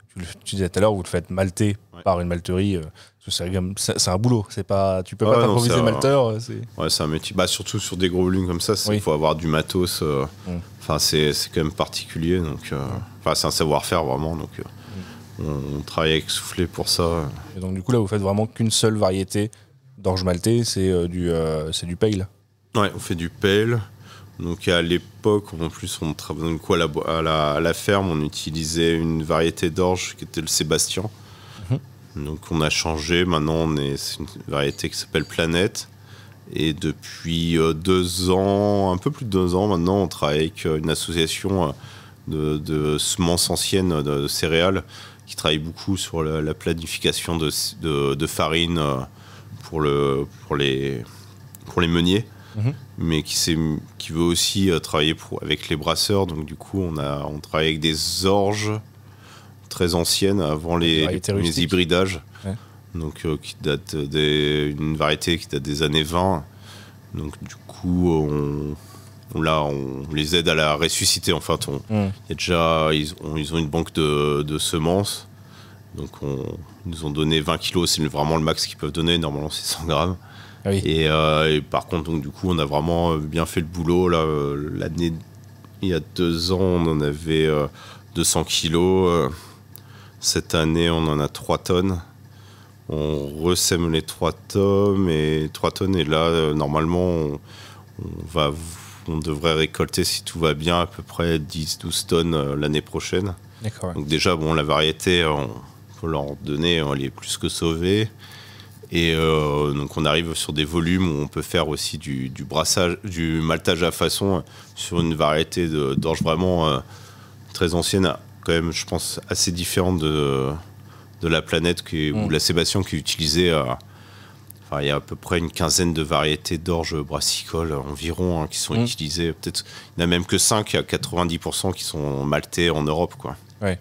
tu disais tout à l'heure, vous le faites malter par une malterie. C'est un boulot. Tu peux pas t'improviser malteur. C'est un métier. Surtout sur des gros volumes comme ça, il faut avoir du matos. C'est quand même particulier. Donc, c'est un savoir-faire vraiment. Donc, on travaille avec Soufflé pour ça. Et donc du coup là, vous faites vraiment qu'une seule variété d'orge maltais, c'est du pale. Ouais, on fait du pale. Donc à l'époque, en plus, on travaillait à la ferme, on utilisait une variété d'orge qui était le Sébastien. Donc on a changé. Maintenant, c'est une variété qui s'appelle Planète. Et depuis 2 ans, un peu plus de 2 ans maintenant, on travaille avec une association de semences anciennes de céréales qui travaille beaucoup sur la planification de farine pour les meuniers, mais qui veut aussi travailler avec les brasseurs. Donc du coup, on travaille avec des orges très anciennes avant les hybridages. Ouais. Donc qui date une variété qui date des années 20. Donc du coup, on les aide à la ressusciter. En fait, ils ont une banque de semences. Donc ils nous ont donné 20 kilos, c'est vraiment le max qu'ils peuvent donner. Normalement, c'est 100 grammes. Ah oui. Et par contre, donc, du coup, on a vraiment bien fait le boulot. Là, l'année, il y a 2 ans, on en avait 200 kilos. Cette année, on en a 3 tonnes. On ressème les 3 tonnes. Et là, normalement, on devrait récolter, si tout va bien, à peu près 10-12 tonnes l'année prochaine. D'accord. Ouais. Donc déjà, bon, la variété, faut leur donner, elle est plus que sauvée. Et donc on arrive sur des volumes où on peut faire aussi du brassage, du maltage à façon sur une variété d'orge vraiment très ancienne, quand même, je pense, assez différente de la planète ou la Sébastien qui est utilisée. Il y a à peu près une 15aine de variétés d'orge brassicole environ qui sont utilisées. Peut-être, il n'y en a même que 5, il y a 90% qui sont maltais en Europe, quoi. Ouais.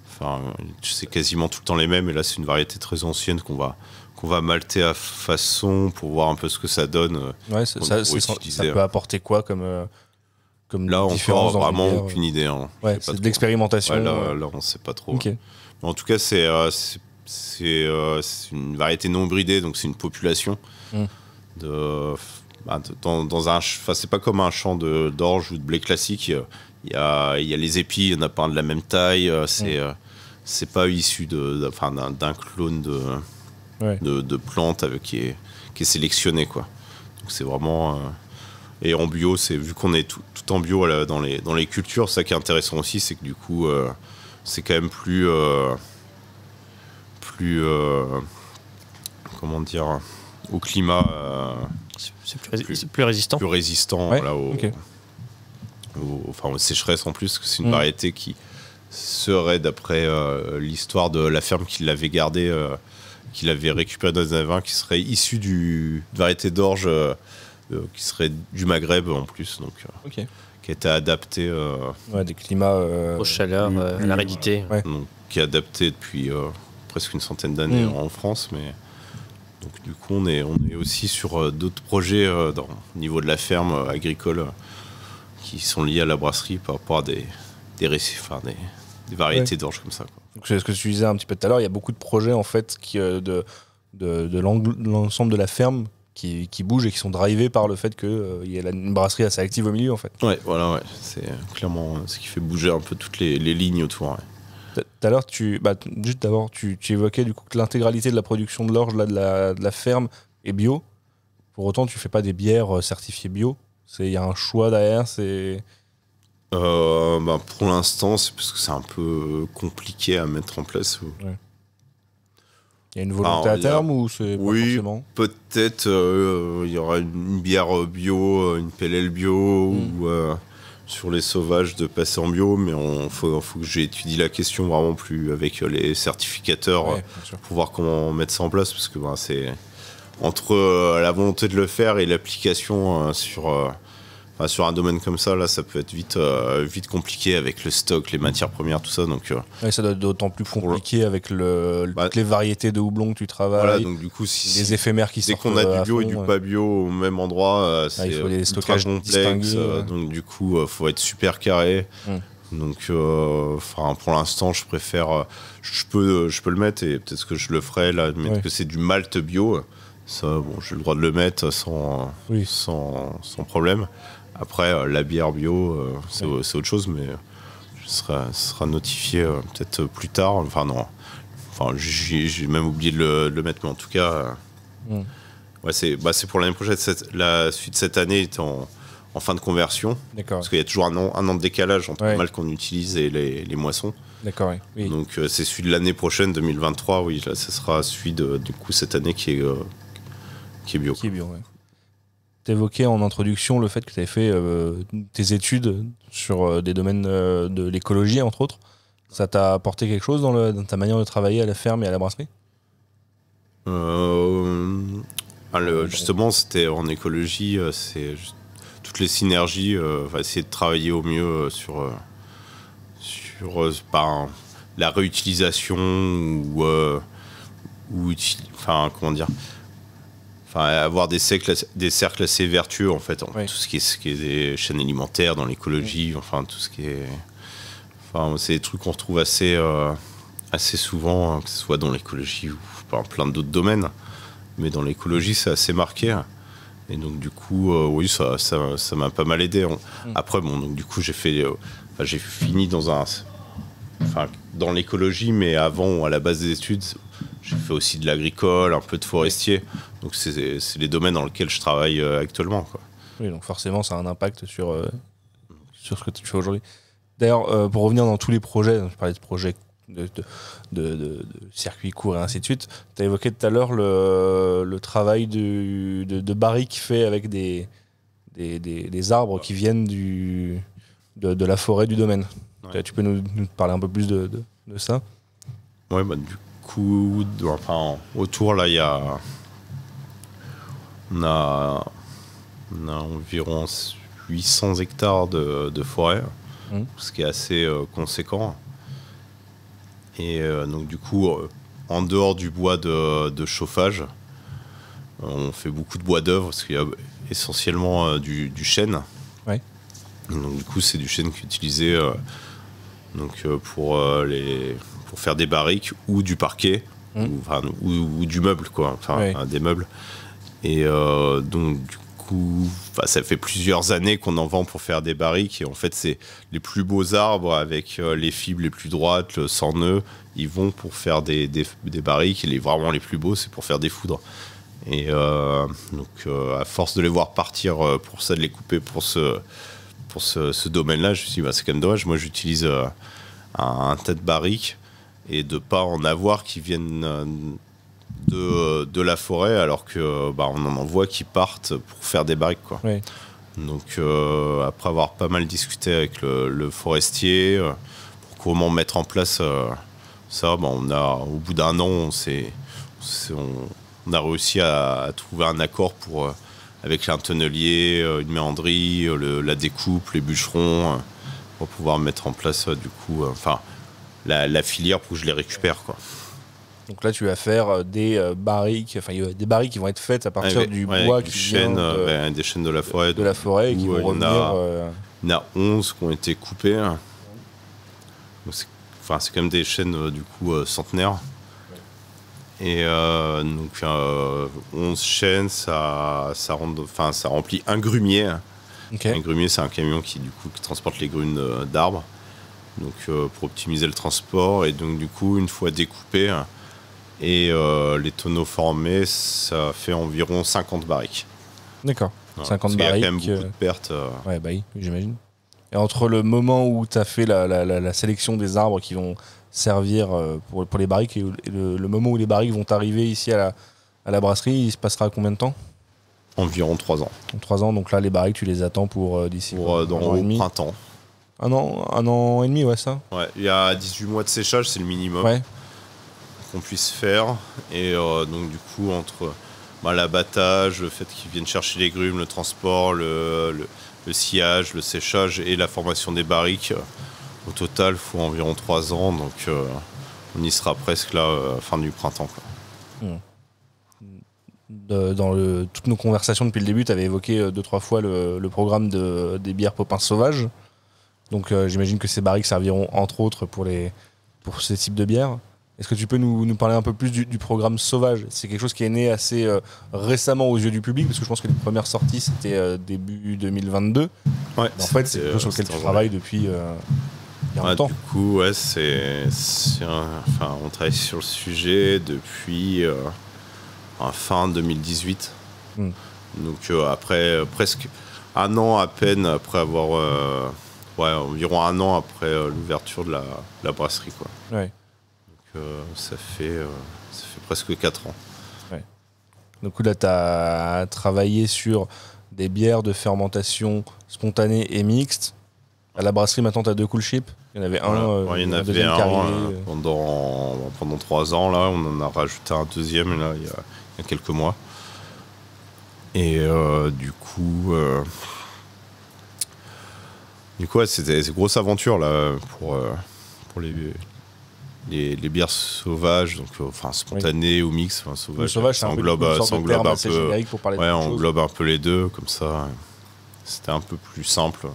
Enfin, c'est quasiment tout le temps les mêmes, et là c'est une variété très ancienne qu'on va malter à façon pour voir un peu ce que ça donne. Ouais, ça peut apporter quoi comme là différence encore dans vraiment les aucune idée. Hein. Ouais, c'est de l'expérimentation. Ouais, là on sait pas trop. Okay. Mais en tout cas c'est une variété non bridée, donc c'est une population dans un. Enfin, c'est pas comme un champ d'orge ou de blé classique. Il y a les épis, il y en a pas un de la même taille. C'est pas issu d'un clone de plantes qui est sélectionné, quoi. Donc c'est vraiment et en bio, vu qu'on est tout en bio dans les cultures, ça qui est intéressant aussi, c'est que du coup c'est quand même plus comment dire, au climat, c'est plus résistant. Plus résistant, ouais, voilà, aux sécheresses en plus, que c'est une variété qui serait, d'après l'histoire de la ferme qui l'avait gardée, qui l'avait récupérée dans un vin, qui serait issue d'une variété d'orge qui serait du Maghreb en plus, donc qui était adaptée des climats aux chaleurs, à l'aridité. Donc, qui est adapté depuis presque une centaine d'années en France, mais donc du coup on est aussi sur d'autres projets au niveau de la ferme agricole qui sont liés à la brasserie par rapport à des variétés d'orge comme ça, quoi. Donc, c'est ce que tu disais un petit peu tout à l'heure, il y a beaucoup de projets en fait de l'ensemble de la ferme qui bougent et qui sont drivés par le fait qu'il y a une brasserie assez active au milieu, en fait. Ouais, voilà, ouais. C'est clairement ce qui fait bouger un peu toutes les lignes autour. Ouais. Tout à l'heure, juste d'abord, tu évoquais du coup que l'intégralité de la production de l'orge de la ferme est bio. Pour autant, tu fais pas des bières certifiées bio. Il y a un choix derrière. Pour l'instant, c'est parce que c'est un peu compliqué à mettre en place. Ouais. Il y a une volonté à terme ou c'est pas forcément ? Peut-être il y aura une bière bio, une PLL bio ou sur les sauvages de passer en bio, mais faut que j'étudie la question vraiment plus avec les certificateurs pour voir comment mettre ça en place, parce que c'est entre la volonté de le faire et l'application sur un domaine comme ça, là, ça peut être vite compliqué avec le stock, les matières premières, tout ça. Donc, ça doit être d'autant plus compliqué avec toutes les variétés de houblon que tu travailles. Voilà, donc du coup, les éphémères qui sortent. Dès qu'on a du bio et du pas bio au même endroit, c'est il faut des stockages complexe. Donc du coup, faut être super carré. Donc, pour l'instant, je préfère. Je peux le mettre, et peut-être que je le ferai là, mettre que c'est du malt bio. Ça, j'ai le droit de le mettre sans problème. Après, la bière bio, c'est autre chose, mais ce sera notifié peut-être plus tard. Enfin, non. J'ai même oublié de le mettre, mais en tout cas, c'est pour l'année prochaine. La suite de cette année est en fin de conversion. D'accord. Parce qu'il y a toujours un an de décalage entre le malt qu'on utilise et les moissons. D'accord, oui. Donc, c'est celui de l'année prochaine, 2023. Oui, là, ça sera celui du coup, cette année qui est bio. Qui est bio, ouais. Tu évoquais en introduction le fait que tu avais fait tes études sur des domaines de l'écologie, entre autres. Ça t'a apporté quelque chose dans ta manière de travailler à la ferme et à la brasserie ? Justement, c'était en écologie, c'est toutes les synergies, essayer de travailler au mieux sur la réutilisation ou comment dire. Avoir des cercles assez vertueux, en fait, tout ce qui est des chaînes alimentaires dans l'écologie, tout ce qui est. C'est des trucs qu'on retrouve assez souvent, que ce soit dans l'écologie ou plein d'autres domaines. mais dans l'écologie, c'est assez marqué. Et donc, du coup, oui, ça m'a pas mal aidé. Après, bon, donc, du coup, j'ai fini dans l'écologie, mais avant, à la base des études, j'ai fait aussi de l'agricole, un peu de forestier. Donc, c'est les domaines dans lesquels je travaille actuellement, quoi. Oui, donc forcément, ça a un impact sur ce que tu fais aujourd'hui. D'ailleurs, pour revenir dans tous les projets, je parlais de projets de circuits courts et ainsi de suite, tu as évoqué tout à l'heure le travail de barriques fait avec des arbres qui viennent de la forêt du domaine. Ouais. Tu peux nous parler un peu plus de ça? Oui, bah, du coup, autour, là, on a environ 800 hectares de forêt, ce qui est assez conséquent. Et donc du coup, en dehors du bois de chauffage, on fait beaucoup de bois d'œuvre, parce qu'il y a essentiellement du chêne. Ouais. Donc du coup, c'est du chêne qui est utilisé pour faire des barriques ou du parquet, ou du meuble, quoi, des meubles. Et donc du coup, ça fait plusieurs années qu'on en vend pour faire des barriques, et en fait c'est les plus beaux arbres avec les fibres les plus droites, sans nœuds, ils vont pour faire des barriques, et vraiment les plus beaux, c'est pour faire des foudres. Et donc à force de les voir partir pour ça, de les couper pour ce domaine-là, je me suis dit, c'est quand même dommage. Moi j'utilise un tas de barriques, et de pas en avoir qui viennent de la forêt, alors que on en envoie qui partent pour faire des barriques, quoi. Oui. Donc après avoir pas mal discuté avec le forestier pour comment mettre en place ça, au bout d'un an, on a réussi à trouver un accord avec un tonnelier, une méanderie, la découpe, les bûcherons, pour pouvoir mettre en place la filière pour que je les récupère, quoi. Donc là, tu vas faire des barriques, il y a des barriques qui vont être faites à partir du bois des chênes de la forêt. De la forêt, et qui vont revenir... Il y en a 11 qui ont été coupés. Donc c'est quand même des chênes centenaires. Et donc 11 chênes, ça remplit un grumier. Okay. Un grumier, c'est un camion qui transporte les grumes d'arbres. Donc pour optimiser le transport. Et donc du coup, une fois découpé, et les tonneaux formés, ça fait environ 50 barriques. D'accord. Voilà. 50 barriques. Il y a quand même beaucoup de pertes. Ouais, oui, j'imagine. Et entre le moment où tu as fait la sélection des arbres qui vont servir pour les barriques, et le moment où les barriques vont arriver ici à la brasserie, il se passera combien de temps? Environ 3 ans. 3 ans, donc là, les barriques, tu les attends pour d'ici au printemps. Un an et demi, ouais, ça? Ouais, il y a 18 mois de séchage, c'est le minimum. Ouais. Qu'on puisse faire. Et donc du coup, entre l'abattage, le fait qu'ils viennent chercher les grumes, le transport, le sciage, le séchage et la formation des barriques, au total, il faut environ 3 ans. Donc on y sera presque là, fin du printemps, quoi. Dans toutes nos conversations depuis le début, tu avais évoqué 2-3 fois le programme des bières Popins Sauvages. Donc j'imagine que ces barriques serviront entre autres pour ces types de bières. Est-ce que tu peux nous parler un peu plus du programme Sauvage? C'est quelque chose qui est né assez récemment aux yeux du public, parce que je pense que les premières sorties c'était début 2022. Ouais, en fait, c'est quelque chose sur lequel tu travailles depuis il y a longtemps. Du coup, ouais, on travaille sur le sujet depuis fin 2018. Donc après presque un an à peine après avoir... environ un an après l'ouverture de la brasserie, quoi. Ouais. Donc ça fait presque 4 ans. Ouais. Donc là, tu as travaillé sur des bières de fermentation spontanée et mixte. À la brasserie, maintenant, tu as 2 cool ships. Il y en avait il y en avait un pendant 3 ans. Là, on en a rajouté un deuxième là, il y a quelques mois. Et du coup, c'était une grosse aventure là, pour les bières sauvages, donc spontanées ou mix, sauvage, ça englobe un peu, pour parler englobe un peu les deux, comme ça, c'était un peu plus simple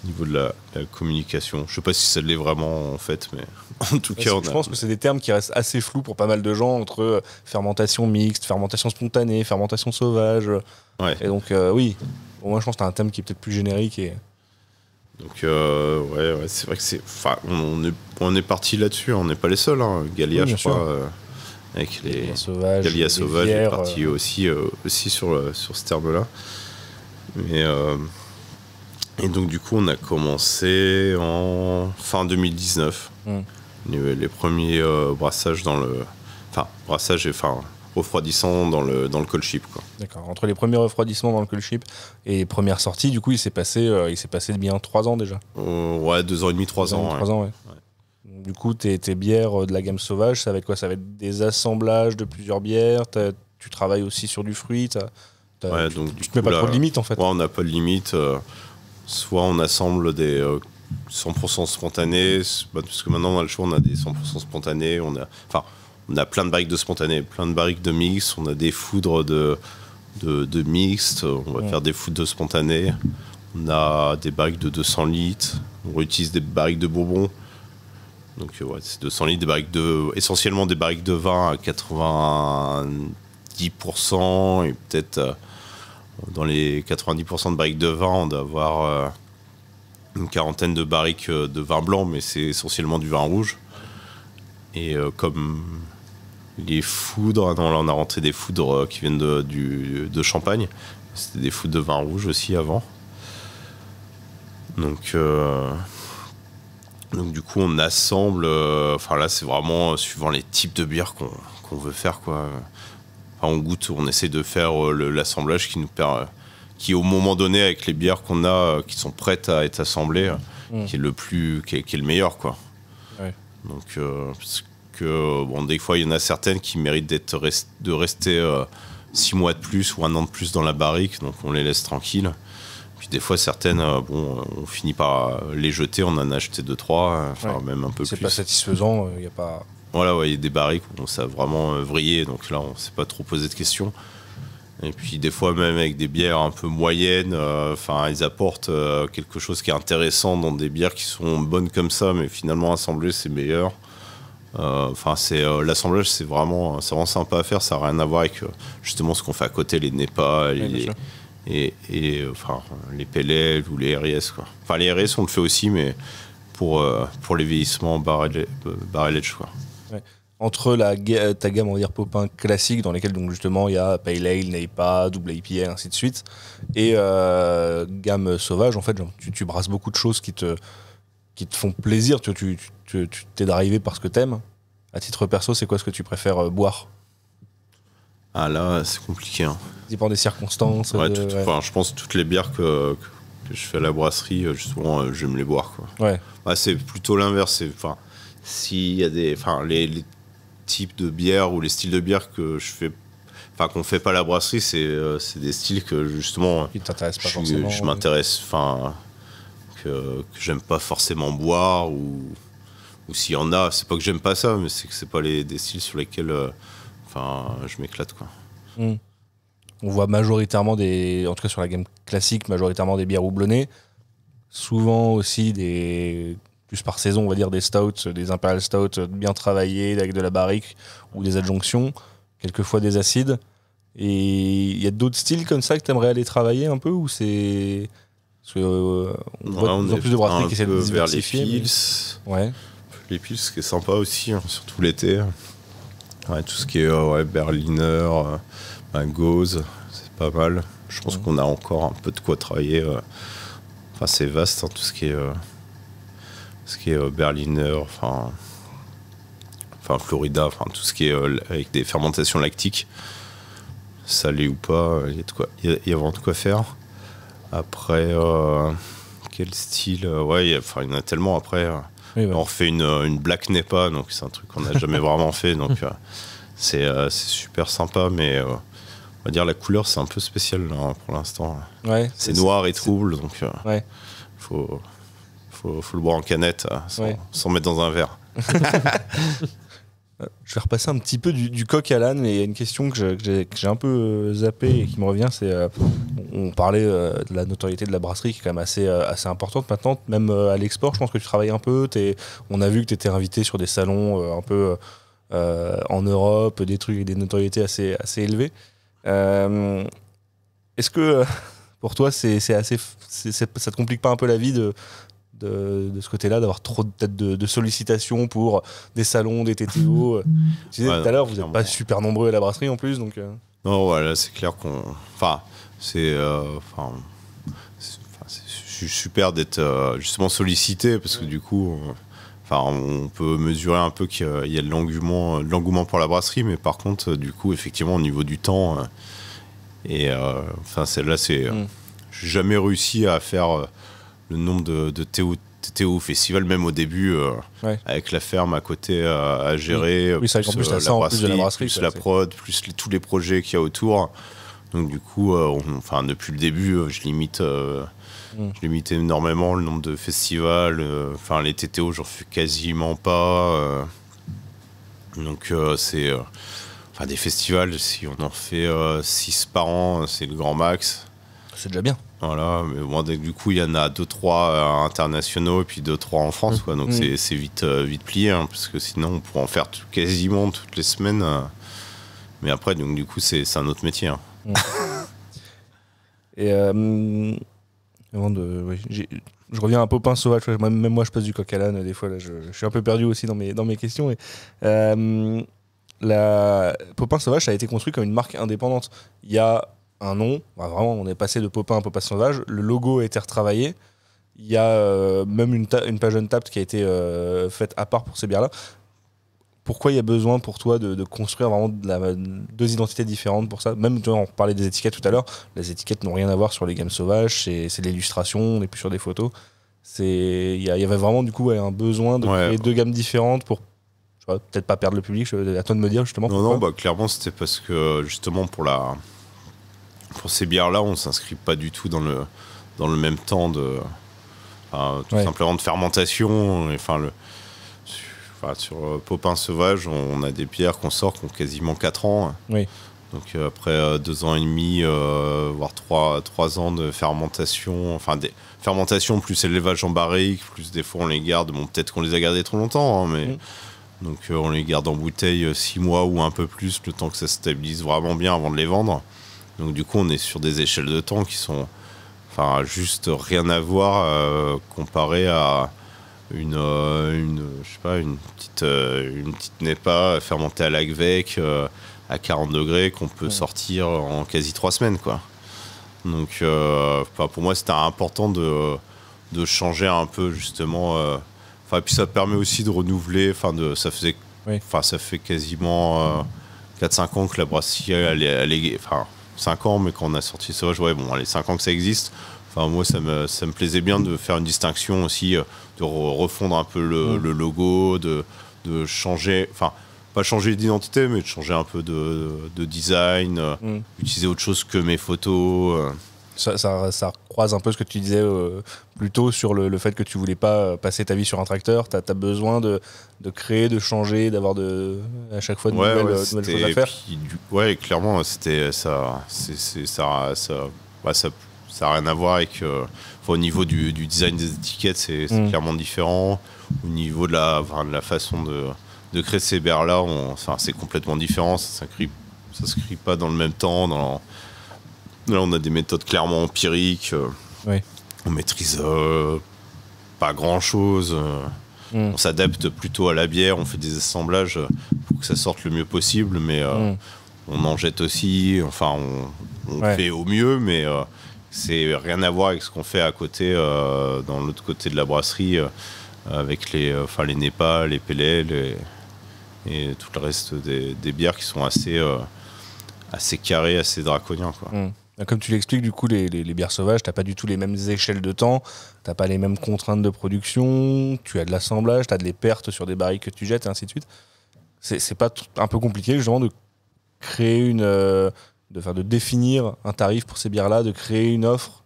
niveau de la communication. Je sais pas si ça l'est vraiment en fait, mais en tout cas, Je pense que c'est des termes qui restent assez flous pour pas mal de gens entre fermentation mixte, fermentation spontanée, fermentation sauvage. Ouais. Et donc, oui, pour moi, je pense que t'as un thème qui est peut-être plus générique. Et... Donc, ouais, c'est vrai que c'est. Enfin, on est parti là-dessus, on n'est pas les seuls. Hein. Galia, oui, je crois, avec les. Galia Sauvage est parti aussi sur ce terme-là. Mais. Et donc, du coup, on a commencé en fin 2019. Les premiers brassages dans le. Enfin, brassage et refroidissant dans le cold chip, quoi. D'accord. Entre les premiers refroidissements dans le cold chip et les premières sorties, du coup, il s'est passé bien 3 ans déjà. Ouais, 2 ans et demi, 3 ans. 3 ans, ouais. Du coup, tes bières de la gamme sauvage, ça va être quoi? Ça va être des assemblages de plusieurs bières. Tu travailles aussi sur du fruit. Ouais, donc tu te mets pas trop de limites en fait. Ouais, on n'a pas de limite. Soit on assemble des 100% spontanés, parce que maintenant on a le choix, on a des 100% spontanés, on a plein de barriques de spontanés, plein de barriques de mix, on a des foudres de mixte, on va faire des foudres de spontanés, on a des barriques de 200 litres, on réutilise des barriques de bourbon. Donc ouais, c'est 200 litres, essentiellement des barriques de vin à 90%, et peut-être dans les 90% de barriques de vin, on doit avoir une quarantaine de barriques de vin blanc, mais c'est essentiellement du vin rouge. Et comme les foudres, là on a rentré des foudres qui viennent de Champagne, c'était des foudres de vin rouge aussi avant. Donc du coup on assemble, là c'est vraiment suivant les types de bières qu'on veut faire, quoi. On goûte, on essaie de faire l'assemblage qui nous permet, qui au moment donné avec les bières qu'on a qui sont prêtes à être assemblées, qui est le meilleur, quoi. Ouais. Donc parce que des fois il y en a certaines qui méritent de rester 6 mois de plus ou 1 an de plus dans la barrique, donc on les laisse tranquilles. Puis des fois certaines, on finit par les jeter, on en a acheté 2-3, même un peu plus. C'est pas satisfaisant, il y a pas. Voilà, il y a des barriques où ça a vraiment vrillé, donc là on s'est pas trop posé de questions. Et puis des fois même avec des bières un peu moyennes, ils apportent quelque chose qui est intéressant dans des bières qui sont bonnes comme ça, mais finalement assemblées c'est meilleur. L'assemblage c'est vraiment sympa à faire, ça n'a rien à voir avec justement ce qu'on fait à côté, les NEPA, les PLL ou les RIS, quoi. Enfin les RIS on le fait aussi, mais pour les vieillissements barrel aged, quoi. Ouais. Entre ta gamme, on va dire, Popin classique, dans lesquels donc justement il y a Pale Ale, NEIPA, double IPA, ainsi de suite, et gamme sauvage, en fait, genre, tu brasses beaucoup de choses qui te font plaisir, tu t'es drivé par ce que t'aimes. À titre perso, c'est quoi ce que tu préfères boire? Ah là, c'est compliqué. Hein. Ça dépend des circonstances. Ouais, je pense que toutes les bières que je fais à la brasserie, justement, j'aime les boire, quoi. Ouais. C'est plutôt l'inverse. S'il y a les types de bières ou les styles de bières que je fais, qu'on fait pas à la brasserie, c'est des styles que justement qui t'intéressent pas forcément. Je m'intéresse, que j'aime pas forcément boire, ou s'il y en a, c'est pas que j'aime pas ça, mais c'est que c'est pas des styles sur lesquels je m'éclate, quoi. On voit majoritairement en tout cas sur la gamme classique, majoritairement des bières houblonnées, souvent aussi plus par saison, on va dire des stouts, des imperial stouts bien travaillés avec de la barrique ou des adjonctions, quelquefois des acides. Et il y a d'autres styles comme ça que tu aimerais aller travailler un peu, ou c'est parce que on voit de plus en plus de brasseries qui essaient de diversifier. Vers les pils. Ouais. Les pils, ce qui est sympa aussi, hein, surtout l'été. Ouais, tout ce qui est Berliner, Gose, c'est pas mal. Je pense qu'on a encore un peu de quoi travailler. C'est vaste, hein, tout ce qui est Berliner, Florida, tout ce qui est avec des fermentations lactiques, salé ou pas, il y a vraiment de quoi faire. Après, quel style? Il y en a tellement. Après, on refait une Black NEPA, donc c'est un truc qu'on n'a jamais vraiment fait, donc c'est super sympa, mais on va dire la couleur c'est un peu spécial là, pour l'instant. Ouais, c'est noir et trouble, donc faut le boire en canette sans mettre dans un verre. Je vais repasser un petit peu du coq à l'âne, mais il y a une question que j'ai un peu zappée et qui me revient, c'est on parlait de la notoriété de la brasserie qui est quand même assez importante maintenant, même à l'export, je pense que tu travailles un peu, on a vu que tu étais invité sur des salons un peu en Europe, des trucs avec des notoriétés assez élevées. Est-ce que pour toi ça te complique pas un peu la vie de ce côté-là, d'avoir trop peut-être de sollicitations pour des salons, des TTO. Tu disais tout à l'heure, vous n'êtes pas super nombreux à la brasserie en plus, donc. Non, voilà, c'est clair qu'on. Enfin, c'est super d'être justement sollicité parce que du coup, on peut mesurer un peu qu'il y a de l'engouement pour la brasserie, mais par contre, du coup, effectivement, au niveau du temps, celle-là, j'ai jamais réussi à faire le nombre de TTO au festival, même au début, avec la ferme à côté à gérer, oui, c'est plus la brasserie, plus la prod, plus tous les projets qu'il y a autour. Donc du coup, depuis le début, je limite énormément le nombre de festivals. Les TTO, j'en fais quasiment pas. Donc c'est des festivals, si on en fait 6 par an, c'est le grand max. C'est déjà bien. Voilà, mais bon, du coup, il y en a 2-3 internationaux et puis 2-3 en France, quoi. Donc c'est vite plié, hein, parce que sinon on pourrait en faire quasiment toutes les semaines. Mais après, donc du coup, c'est un autre métier. Hein. Et je reviens à Popin Sauvage. Même moi, je passe du coq à l'âne des fois. Là, je suis un peu perdu aussi dans mes questions. Popin Sauvage, ça a été construit comme une marque indépendante. Il y a un nom, vraiment, on est passé de Popin à Popin Sauvage. Le logo a été retravaillé. Il y a même une page Untappd qui a été faite à part pour ces bières-là. Pourquoi il y a besoin pour toi de construire vraiment deux identités différentes pour ça? Même, on parlait des étiquettes tout à l'heure. Les étiquettes n'ont rien à voir sur les gammes sauvages. C'est l'illustration, on n'est plus sur des photos. Il y avait vraiment du coup un besoin de créer deux gammes différentes pour peut-être pas perdre le public. À toi de me dire justement. Non, clairement, c'était parce que justement pour ces bières-là, on s'inscrit pas du tout dans le même temps simplement de fermentation. Sur Popin Sauvage, on a des bières qu'on sort qui ont quasiment 4 ans. Oui. Donc après 2 ans et demi, voire 3 ans de fermentation, des fermentations plus élevage en barrique, plus des fois on les garde, peut-être qu'on les a gardés trop longtemps, hein, mais donc on les garde en bouteille 6 mois ou un peu plus, le temps que ça se stabilise vraiment bien avant de les vendre. Donc du coup on est sur des échelles de temps qui sont juste rien à voir comparé à une petite NEPA fermentée à l'Agvec à 40 degrés qu'on peut sortir en quasi 3 semaines, quoi. Donc pour moi c'était important de changer un peu justement puis ça permet aussi de renouveler ça fait quasiment 4-5 ans que la brasserie elle est 5 ans, mais quand on a sorti Sauvage, allez, 5 ans que ça existe. Moi, ça me plaisait bien de faire une distinction aussi, de refondre un peu le logo, de changer, pas changer d'identité, mais de changer un peu de design, utiliser autre chose que mes photos. Ça croise un peu ce que tu disais plus tôt sur le fait que tu voulais pas passer ta vie sur un tracteur. T'as besoin de créer, de changer, d'avoir à chaque fois de nouvelles choses à faire. Puis, clairement, c'était ça. Ça n'a rien à voir avec au niveau du design des étiquettes, c'est clairement différent. Au niveau de la façon de créer ces bières-là, c'est complètement différent. Ça se crie pas dans le même temps. Là, on a des méthodes clairement empiriques. On maîtrise pas grand-chose. On s'adapte plutôt à la bière. On fait des assemblages pour que ça sorte le mieux possible, mais on en jette aussi. On fait au mieux, mais c'est rien à voir avec ce qu'on fait à côté, dans l'autre côté de la brasserie, avec les NEPA, les PLL et tout le reste des bières qui sont assez carrées, assez draconiens, quoi. Comme tu l'expliques, du coup, les bières sauvages, t'as pas du tout les mêmes échelles de temps, t'as pas les mêmes contraintes de production, tu as de l'assemblage, t'as des pertes sur des barriques que tu jettes, et ainsi de suite. C'est pas un peu compliqué, justement, de créer de définir un tarif pour ces bières-là, de créer une offre.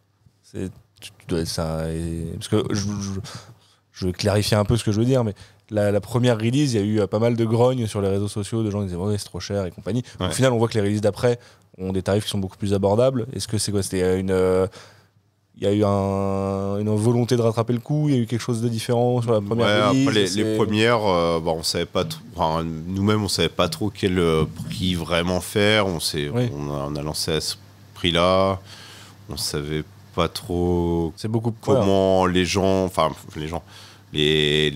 Parce que je vais clarifier un peu ce que je veux dire, mais la première release, il y a eu pas mal de grognes sur les réseaux sociaux, de gens qui disaient ouais, c'est trop cher et compagnie. Ouais. Au final, on voit que les releases d'après ont des tarifs qui sont beaucoup plus abordables. Est-ce que c'est quoi? C'était il y a eu une volonté de rattraper le coup, il y a eu quelque chose de différent sur la première release. Après les premières, on savait pas nous-mêmes on savait pas trop quel prix vraiment faire. On a lancé à ce prix-là. On savait pas trop c'est beaucoup comment les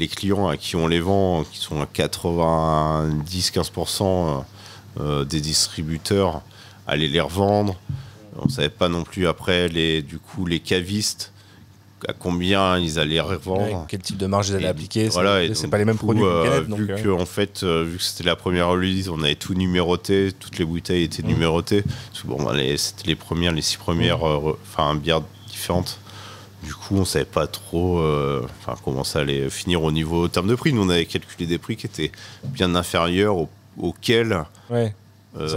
clients à qui on les vend, qui sont à 90-15% des distributeurs, allaient les revendre. On savait pas non plus après les cavistes à combien ils allaient revendre. Ouais, quel type de marge ils allaient appliquer. C'est pas les du mêmes coup, produits qu'une canette. vu que c'était la première release, on avait tout numéroté, toutes les bouteilles étaient numérotées. C'était les 6 premières bières différentes. Du coup, on savait pas trop comment ça allait finir au niveau terme de prix. Nous, on avait calculé des prix qui étaient bien inférieurs auxquels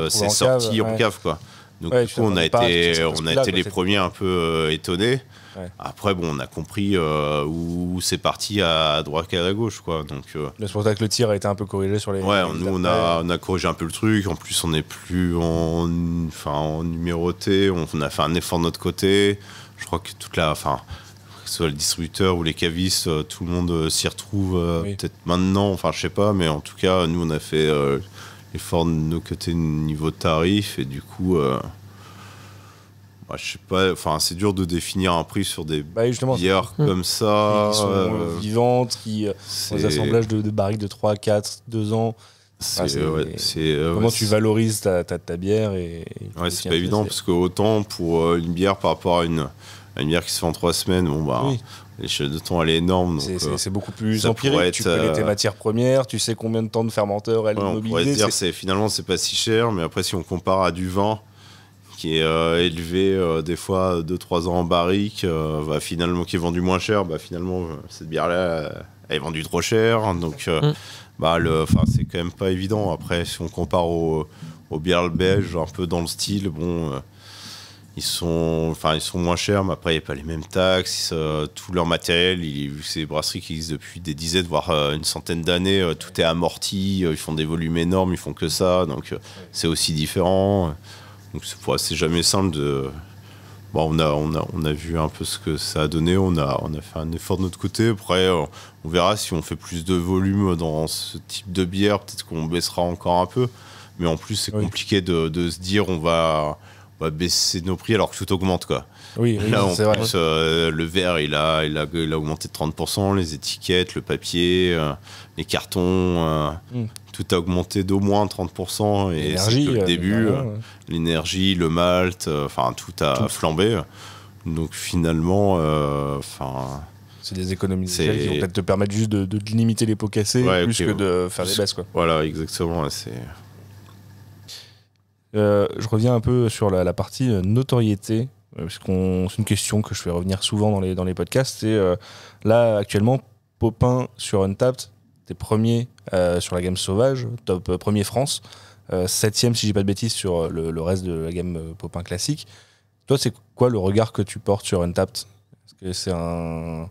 c'est sorti en cave, quoi. Donc du coup, on a été les premiers un peu étonnés. Ouais. Après, on a compris où c'est parti à droite et à gauche, quoi. Donc c'est pour ça que le tir a été un peu corrigé sur les. Ouais, nous on a corrigé un peu le truc. En plus, on n'est plus en numéroté. On a fait un effort de notre côté. Je crois que que ce soit le distributeur ou les cavistes, tout le monde s'y retrouve peut-être maintenant. Enfin, je sais pas, mais en tout cas, nous on a fait l'effort de nos côtés niveau tarif et du coup. Je sais pas, c'est dur de définir un prix sur des bières comme ça. Qui sont vivantes, qui ont des assemblages de barriques de 3, 4, 2 ans. Comment tu valorises ta bière c'est pas évident parce que autant pour une bière par rapport à une bière qui se fait en 3 semaines, l'échelle de temps elle est énorme. C'est beaucoup plus empirique. Tu connais tes matières premières, tu sais combien de temps de fermenteur elle est mobilisée. On pourrait dire finalement c'est pas si cher, mais après si on compare à du vin qui est élevé des fois 2-3 ans en barrique, finalement qui est vendu moins cher, finalement cette bière-là elle est vendue trop cher, donc c'est quand même pas évident. Après si on compare aux bières belges, un peu dans le style, ils sont moins chers, mais après il n'y a pas les mêmes taxes, tout leur matériel, vu que c'est des brasseries qui existent depuis des dizaines voire une centaine d'années, tout est amorti, ils font des volumes énormes, ils font que ça, donc c'est aussi différent. Donc c'est jamais simple de. On a vu un peu ce que ça a donné. On a fait un effort de notre côté. Après, on verra si on fait plus de volume dans ce type de bière. Peut-être qu'on baissera encore un peu. Mais en plus, c'est compliqué de se dire on va baisser nos prix alors que tout augmente, quoi. Oui, là, en c'est plus, vrai. le verre, il a augmenté de 30%. Les étiquettes, le papier, les cartons. Tout a augmenté d'au moins 30% et c'est que le début, l'énergie, le malt, tout a flambé. Donc finalement, c'est des économies d'échelle qui vont peut-être te permettre juste de limiter les pots cassés plus que de faire des baisses, quoi. Voilà, exactement. Je reviens un peu sur la partie notoriété, parce c'est une question que je fais revenir souvent dans les podcasts. C'est là actuellement Popin sur Untappd. T'es premier sur la gamme sauvage, top premier France, 7ème si j'ai pas de bêtises sur le reste de la gamme Popin classique. Toi, c'est quoi le regard que tu portes sur Untappd? Est-ce que c'est un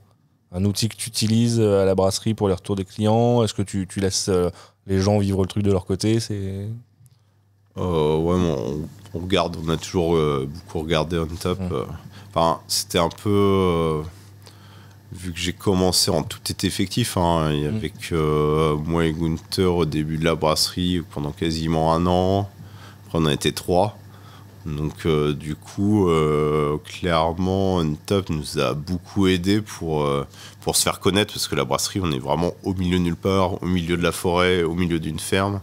outil que tu utilises à la brasserie pour les retours des clients? Est-ce que tu laisses les gens vivre le truc de leur côté? On regarde, on a toujours beaucoup regardé Untappd. C'était un peu... vu que j'ai commencé en tout était effectif, avec moi et Gunther au début de la brasserie pendant quasiment 1 an. Après on a été 3. Donc du coup, clairement, Untappd nous a beaucoup aidé pour se faire connaître, parce que la brasserie, on est vraiment au milieu de nulle part, au milieu de la forêt, au milieu d'une ferme.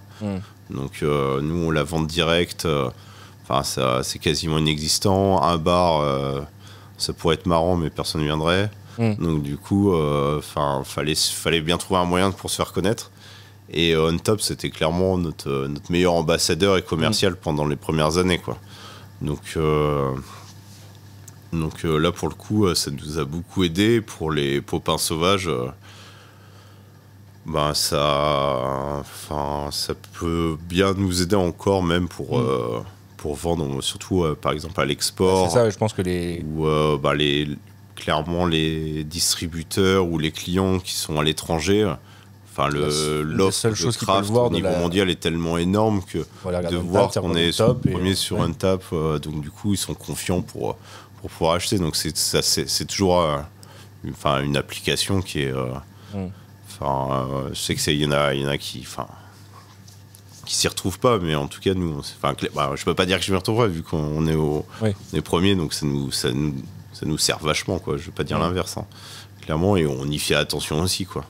Donc nous, on la vend direct. C'est quasiment inexistant. Un bar, ça pourrait être marrant, mais personne ne viendrait. Donc du coup, fallait bien trouver un moyen pour se faire connaître. Et Untappd, c'était clairement notre meilleur ambassadeur et commercial pendant les premières années, quoi. Donc là, pour le coup, ça nous a beaucoup aidé. Pour les Popins sauvages, ça peut bien nous aider encore, même pour vendre, surtout par exemple à l'export. C'est ça, je pense que clairement les distributeurs ou les clients qui sont à l'étranger. Enfin, l'offre de craft au niveau mondial est tellement énorme que de voir qu'on est premier sur Untap, donc du coup ils sont confiants pour pouvoir acheter. Donc c'est toujours une application qui est. Je sais que y en a qui s'y retrouvent pas, mais en tout cas nous, je peux pas dire que je m'y retrouverai vu qu'on est on est premier, donc ça nous sert vachement, quoi. Je veux pas dire l'inverse, hein, clairement, et on y fait attention aussi, quoi.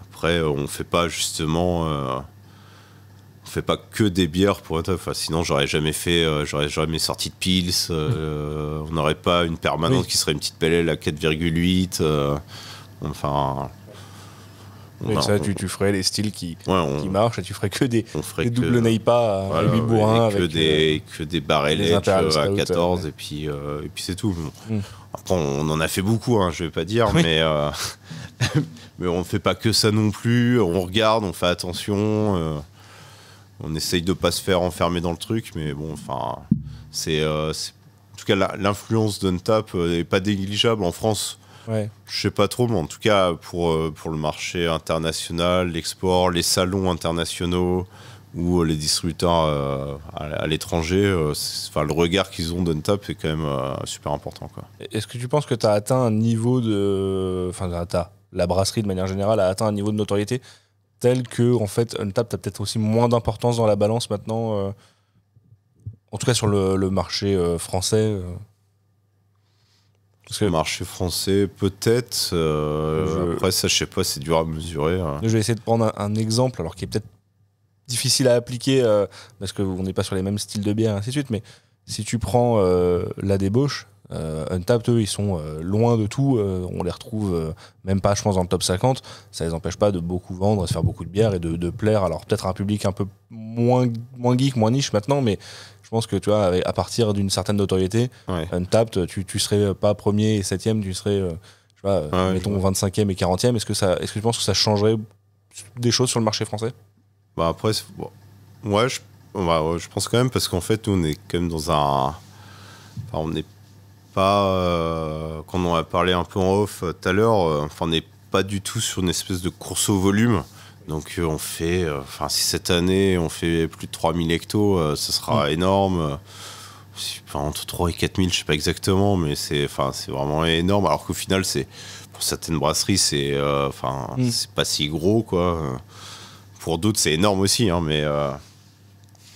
Après, on fait pas justement, on fait pas que des bières pour être. Enfin, sinon, j'aurais jamais sorti de Pils. On n'aurait pas une permanente qui serait une petite PLL à 4,8. Tu ferais les styles qui marchent et tu ferais que des double NEIPA à 8 bourrins avec que des barrelettes à 14 et puis c'est tout. Après, on en a fait beaucoup, hein, je vais pas dire, mais on ne fait pas que ça non plus. On regarde, on fait attention, on essaye de pas se faire enfermer dans le truc, mais bon, enfin, c'est en tout cas l'influence d'Untap n'est pas négligeable en France. Ouais. Je sais pas trop, mais en tout cas pour le marché international, l'export, les salons internationaux ou les distributeurs à l'étranger, le regard qu'ils ont d'Untap est quand même super important, quoi. Est-ce que tu penses que tu as atteint un niveau de... la brasserie de manière générale a atteint un niveau de notoriété tel que en fait Untap a peut-être aussi moins d'importance dans la balance maintenant, en tout cas sur le marché français Parce que le marché français, peut-être. Après, ça, je sais pas, c'est dur à mesurer. Je vais essayer de prendre un exemple, alors qui est peut-être difficile à appliquer, parce qu'on n'est pas sur les mêmes styles de bière, et ainsi de suite, mais si tu prends la débauche, Untappd, eux, ils sont loin de tout. On les retrouve même pas, je pense, dans le top 50. Ça les empêche pas de beaucoup vendre, de faire beaucoup de bières et de plaire. Alors, peut-être à un public un peu moins geek, moins niche maintenant, mais je pense que tu vois, à partir d'une certaine notoriété, Untappd, tu serais pas premier et 7ème, tu serais, mettons, 25e et 40e. Est-ce que tu penses que ça changerait des choses sur le marché français ? Bah après, ouais, je pense quand même, parce qu'en fait, nous, on est quand même dans un. Enfin, on n'est pas. Quand on a parlé un peu en off tout à l'heure, on n'est pas du tout sur une espèce de course au volume. Donc, on fait. Si cette année, on fait plus de 3000 hectos, ce sera énorme. Entre 3 et 4000, je sais pas exactement, mais c'est vraiment énorme. Alors qu'au final, pour certaines brasseries, c'est pas si gros, quoi. Pour d'autres, c'est énorme aussi, hein,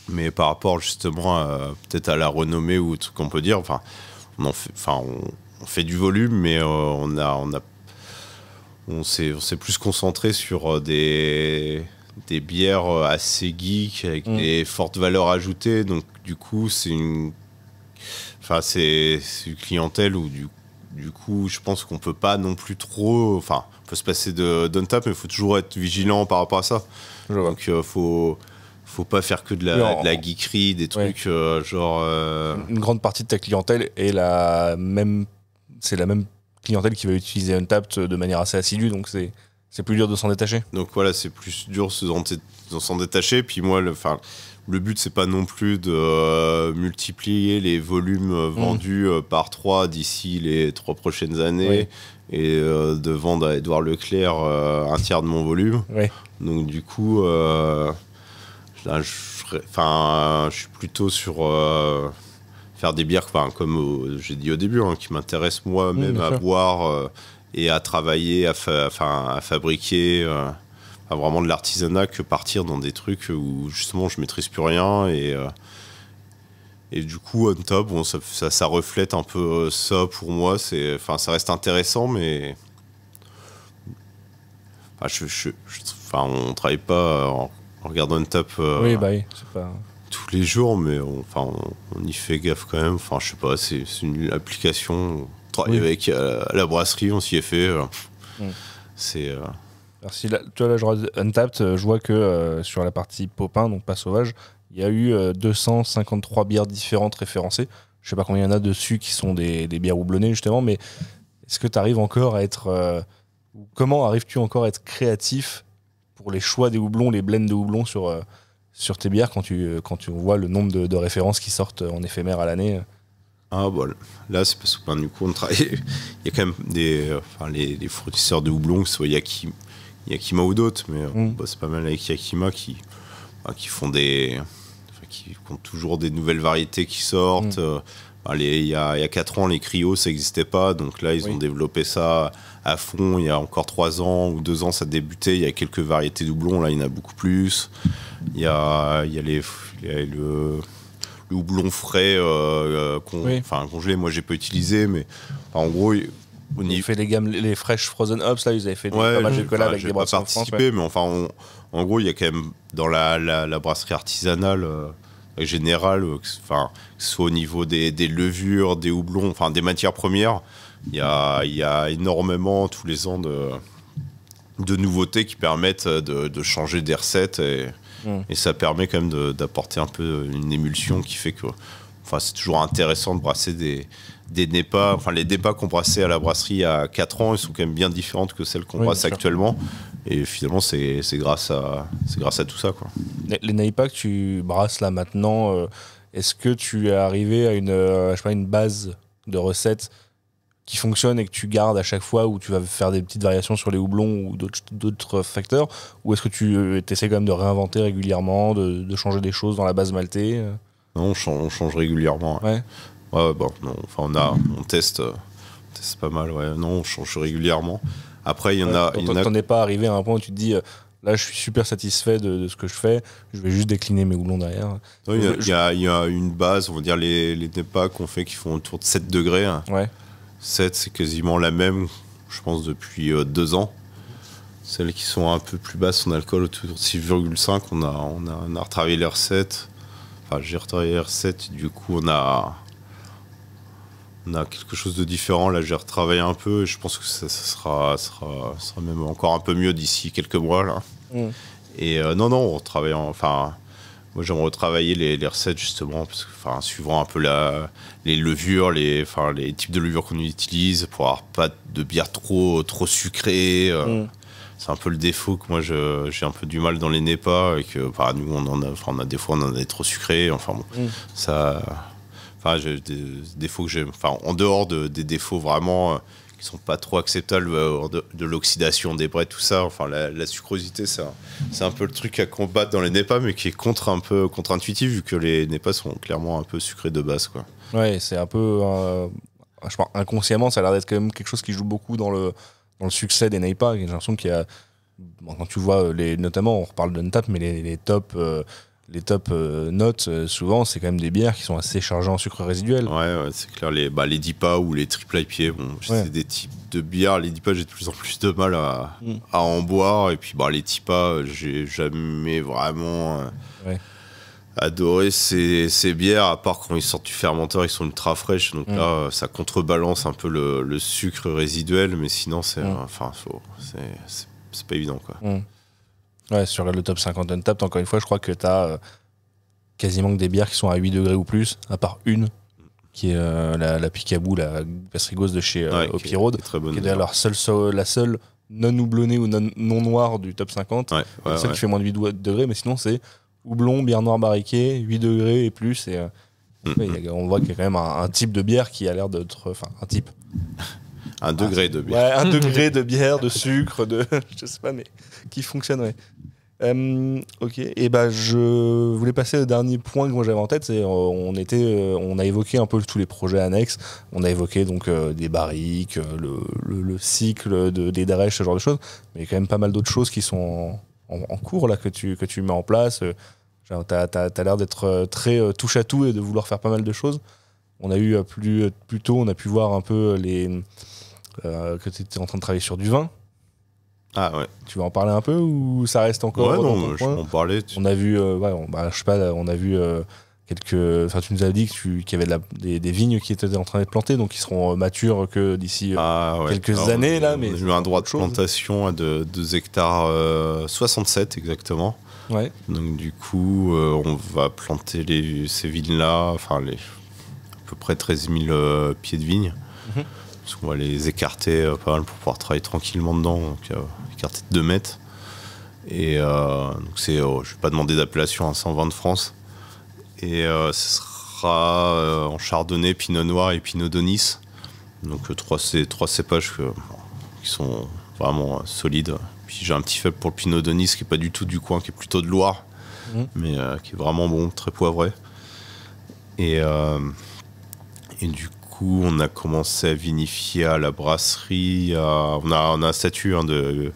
mais par rapport justement peut-être à la renommée ou tout qu'on peut dire, on fait du volume, mais on s'est plus concentré sur des bières assez geeks avec des fortes valeurs ajoutées. Donc du coup, c'est une clientèle où du coup, je pense qu'on peut pas non plus trop. On peut se passer d'Untap, mais il faut toujours être vigilant par rapport à ça. Donc, faut pas faire que de la geekerie, des trucs genre. Une grande partie de ta clientèle est c'est la même clientèle qui va utiliser Untappd de manière assez assidue, donc c'est plus dur de s'en détacher. Donc voilà, c'est plus dur de s'en détacher. Puis moi, le but, c'est pas non plus de multiplier les volumes vendus par 3 d'ici les 3 prochaines années et de vendre à Édouard Leclerc un tiers de mon volume. Donc du coup, je suis plutôt sur faire des bières, comme j'ai dit au début, qui m'intéressent moi-même à boire et à travailler, à fabriquer. Vraiment de l'artisanat, que partir dans des trucs où justement je maîtrise plus rien et du coup Untap, ça reflète un peu ça pour moi. Ça reste intéressant, mais on travaille pas en regardant Untap c'est pas... tous les jours, mais on y fait gaffe quand même. Je sais pas, c'est une application. On travaille avec la brasserie, on s'y est fait. C'est Alors si tu vois là, je regarde Untappd, je vois que sur la partie Popin, donc pas sauvage, il y a eu 253 bières différentes référencées. Je sais pas combien il y en a dessus qui sont des bières houblonnées justement, mais est-ce que tu arrives encore à être... comment arrives-tu encore à être créatif pour les choix des houblons, les blends de houblons sur tes bières quand tu vois le nombre de références qui sortent en éphémère à l'année ? Ah bon, là c'est parce que du coup on travaille. Il y a quand même les fournisseurs de houblon, que ce soit Yakima ou d'autres, mais c'est pas mal avec Yakima qui font qui font toujours des nouvelles variétés qui sortent. Il y a 4 ans, les cryos ça n'existait pas, donc là ils ont développé ça à fond. Il y a encore 3 ans ou 2 ans ça débutait. Il y a quelques variétés de houblon, là il y en a beaucoup plus. Il y a le houblon frais congelé, moi j'ai pas utilisé, mais en gros ils ont fait les gammes, les fresh frozen hops, là ils avaient fait pas mal de collabs avec des brasseries en France. Mais enfin en gros il y a quand même dans la brasserie artisanale générale, que ce soit au niveau des levures, des houblons, enfin des matières premières, il y a énormément tous les ans de nouveautés qui permettent de changer des recettes et ça permet quand même d'apporter un peu une émulsion qui fait que c'est toujours intéressant de brasser des NEPA. Enfin, les NEPA qu'on brassait à la brasserie il y a 4 ans, elles sont quand même bien différentes que celles qu'on brasse actuellement. Et finalement, c'est grâce à tout ça, quoi. Les NEPA que tu brasses là maintenant, est-ce que tu es arrivé à une base de recettes qui fonctionne et que tu gardes à chaque fois, où tu vas faire des petites variations sur les houblons ou d'autres facteurs, ou est-ce que tu essaies quand même de réinventer régulièrement, de changer des choses dans la base maltée? Non, on change régulièrement. Ouais. Non, on teste pas mal. Ouais. Non, on change régulièrement. Après, il y en a. T'en es pas arrivé à un point où tu te dis là, je suis super satisfait de ce que je fais, je vais juste décliner mes houblons derrière. Il y a une base, on va dire les NEPA qu'on fait qui font autour de 7 degrés. Ouais. 7, c'est quasiment la même, je pense, depuis 2 ans. Celles qui sont un peu plus basses en alcool, autour de 6,5, on a retravaillé les recettes. Enfin, j'ai retravaillé les recettes, du coup, on a quelque chose de différent. Là, j'ai retravaillé un peu et je pense que ça sera même encore un peu mieux d'ici quelques mois, là. Et non, on retravaille. Moi, j'aimerais retravailler les recettes, justement, parce que, suivant un peu les levures, les types de levures qu'on utilise, pour avoir pas de bière trop sucrée. C'est un peu le défaut que moi, j'ai un peu du mal dans les NEPA, et que nous, on a des fois, on en a trop sucré. Ça... j'ai des défauts que j'ai... en dehors des défauts vraiment qui sont pas trop acceptables, de l'oxydation des braies, tout ça. La sucrosité, c'est un peu le truc à combattre dans les NEPA, mais qui est contre-intuitif, vu que les NEPA sont clairement un peu sucrés de base, quoi. Ouais, c'est un peu... je pense, inconsciemment, ça a l'air d'être quand même quelque chose qui joue beaucoup dans le succès des NEPA. J'ai l'impression qu'il y a... quand tu vois, notamment, on reparle d'Untap, mais les top notes, souvent, c'est quand même des bières qui sont assez chargées en sucre résiduel. Ouais, c'est clair. Les DIPA ou les triple IPA, c'est des types de bières. Les DIPA, j'ai de plus en plus de mal à en boire. Et puis, les TIPA, j'ai jamais vraiment adoré ces bières, à part quand ils sortent du fermenteur, ils sont ultra fraîches. Donc là, ça contrebalance un peu le sucre résiduel. Mais sinon, c'est pas évident, quoi. Ouais, sur le top 50 Untapped, encore une fois, je crois que t'as quasiment que des bières qui sont à 8 degrés ou plus, à part une, qui est la Picaboo, la Pastrigos de chez Hopi Road, qui est d'ailleurs la seule non houblonnée ou non noire du top 50, celle qui fait moins de 8 degrés, mais sinon c'est houblon, bière noire barriquée, 8 degrés et plus, et on voit qu'il y a quand même un type de bière qui a l'air d'être... un type... Un degré de bière. Ouais, un degré de bière, de sucre, je sais pas, mais qui fonctionne, ouais. Ok, et je voulais passer au dernier point que moi j'avais en tête, c'est on a évoqué un peu tous les projets annexes, on a évoqué donc des barriques, le cycle des drèches, ce genre de choses, mais il y a quand même pas mal d'autres choses qui sont en cours là que tu mets en place. T'as l'air d'être très touche à tout et de vouloir faire pas mal de choses. On a eu plus tôt, on a pu voir un peu que tu étais en train de travailler sur du vin. Ah ouais. Tu vas en parler un peu ou ça reste encore? Ouais, non, je peux en parler. On a vu, je sais pas, on a vu quelques. Enfin, tu nous as dit qu'il y avait des vignes qui étaient en train d'être plantées, donc qui seront matures que d'ici quelques années là. Mais on a eu un droit de plantation de 2 hectares 67 exactement. Ouais. Donc du coup, on va planter ces vignes-là, à peu près 13 000 pieds de vignes. Parce qu'on va les écarter pas mal pour pouvoir travailler tranquillement dedans, donc écarter de 2 mètres. Et donc je vais pas demander d'appellation, 120 de France. Et ce sera en chardonnay, pinot noir et pinot d'Aunis. Donc trois cépages qui sont vraiment solides. Puis j'ai un petit faible pour le pinot d'Aunis qui est pas du tout du coin, qui est plutôt de Loire, mais qui est vraiment bon, très poivré. Et du coup, on a commencé à vinifier à la brasserie. On a un statut de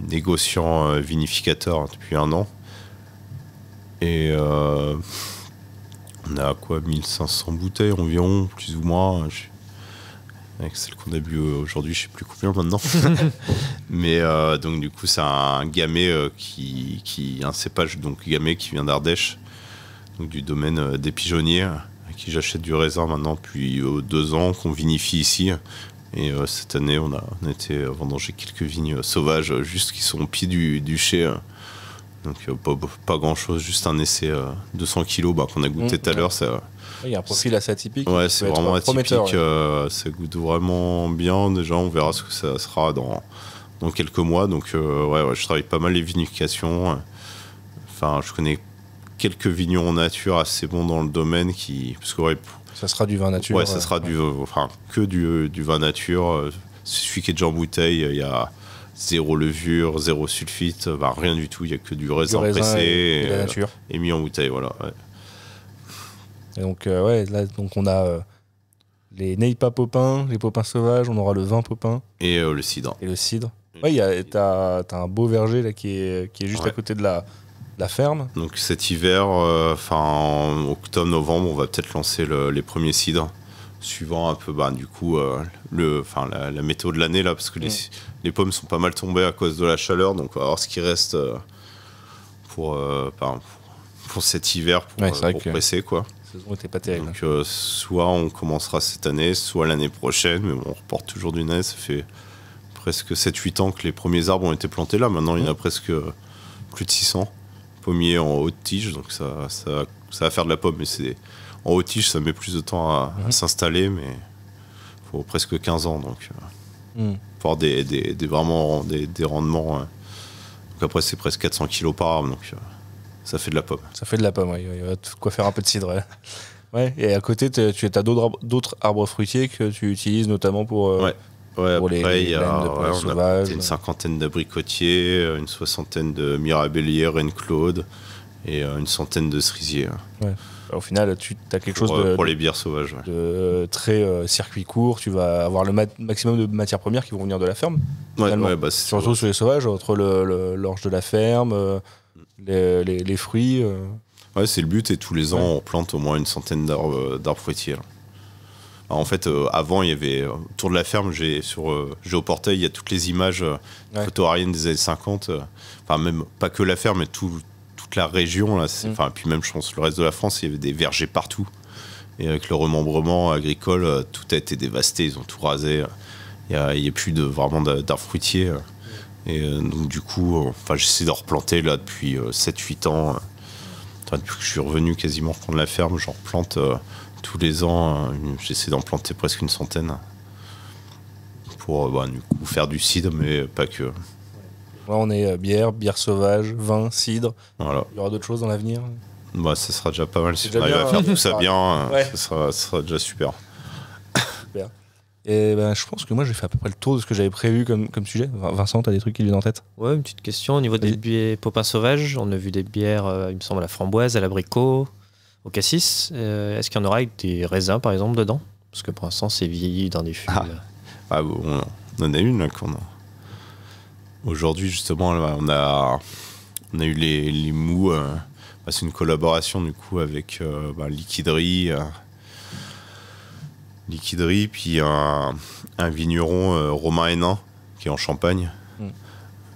négociant vinificateur depuis 1 an. Et on a 1500 bouteilles environ, plus ou moins. Avec celle qu'on a bu aujourd'hui, je sais plus combien maintenant. Mais donc du coup, c'est un gamay un cépage donc gamay qui vient d'Ardèche, donc du domaine des Pigeonniers, à qui j'achète du raisin maintenant depuis 2 ans, qu'on vinifie ici. Et cette année, on a été vendanger quelques vignes sauvages, juste qui sont au pied du chai. Donc pas grand chose, juste un essai 200 kilos qu'on a goûté tout à l'heure. Il y a un profil assez atypique. Ouais, c'est vraiment atypique. Ça goûte vraiment bien. Déjà, on verra ce que ça sera dans quelques mois. Donc je travaille pas mal les vinifications. Enfin, je connais quelques vignerons nature assez bons dans le domaine parce que ça sera du vin nature. Ouais, ça sera que du vin nature. Celui qui est déjà en bouteille, il y a 0 levure, 0 sulfite, rien du tout, il n'y a que du raisin pressé et mis en bouteille, voilà. Ouais. Et donc, là, on a les Neipa Popin, les Popins sauvages, on aura le vin Popin. Et le cidre. Et le cidre. Ouais, t'as un beau verger là, qui est juste à côté de la ferme. Donc cet hiver, en octobre, novembre, on va peut-être lancer les premiers cidres, suivant un peu du coup la météo de l'année là, parce que les pommes sont pas mal tombées à cause de la chaleur, donc on va voir ce qui reste pour cet hiver pour presser quoi. La saison était pas terrible. Donc soit on commencera cette année, soit l'année prochaine, mais bon, on reporte toujours d'une année. Ça fait presque 7-8 ans que les premiers arbres ont été plantés là. Maintenant il y en a presque plus de 600 pommiers en haute tige, donc ça va faire de la pomme, mais en haute tige ça met plus de temps à s'installer, mais il faut presque 15 ans, donc pour avoir vraiment des rendements. Donc après c'est presque 400 kilos par arbre, donc ça fait de la pomme. Ça fait de la pomme, oui. Il y a de quoi faire un peu de cidre. Ouais. Ouais. Et à côté, tu as d'autres arbres fruitiers que tu utilises notamment pour... Ouais, pour après, il y a sauvages, une 50aine d'abricotiers, une 60aine de mirabelliers, Reine-Claude et une 100aine de cerisiers. Ouais. Au final, tu as quelque chose pour les bières sauvages. De très circuit court. Tu vas avoir le maximum de matières premières qui vont venir de la ferme. Surtout sur les sauvages, entre l'orge de la ferme, les fruits. Ouais, c'est le but, et tous les ans, on plante au moins une 100aine d'arbres fruitiers. Alors, en fait, avant, il y avait autour de la ferme, Géoportail, il y a toutes les images photo-aériennes des années 50. Même pas que la ferme, mais toute la région. Là, puis même, je pense, le reste de la France, il y avait des vergers partout. Et avec le remembrement agricole, tout a été dévasté, ils ont tout rasé. Il n'y a plus vraiment d'arbres fruitiers. Et donc, du coup, j'essaie de replanter là, depuis 7-8 ans. Depuis que je suis revenu quasiment reprendre la ferme, j'en replante tous les ans. J'essaie d'en planter presque une 100aine pour du coup, faire du cidre, mais pas que. Là, on est bière sauvage, vin, cidre. Voilà. Il y aura d'autres choses dans l'avenir. Ça sera déjà pas mal si on arrive à faire tout ça bien. Ça sera déjà super. Super. Et je pense que moi j'ai fait à peu près le tour de ce que j'avais prévu comme sujet. Vincent, t'as des trucs qui viennent en tête? Ouais, une petite question au niveau des bières Popins sauvages. On a vu des bières, il me semble, à la framboise, à l'abricot, au cassis. Est-ce qu'il y en aura avec des raisins par exemple dedans? Parce que pour l'instant c'est vieilli dans des fûts. On en a une là qu'on a. Aujourd'hui justement là, on a eu les mous. C'est une collaboration du coup avec Liquiderie, puis un vigneron Romain Hénin qui est en Champagne,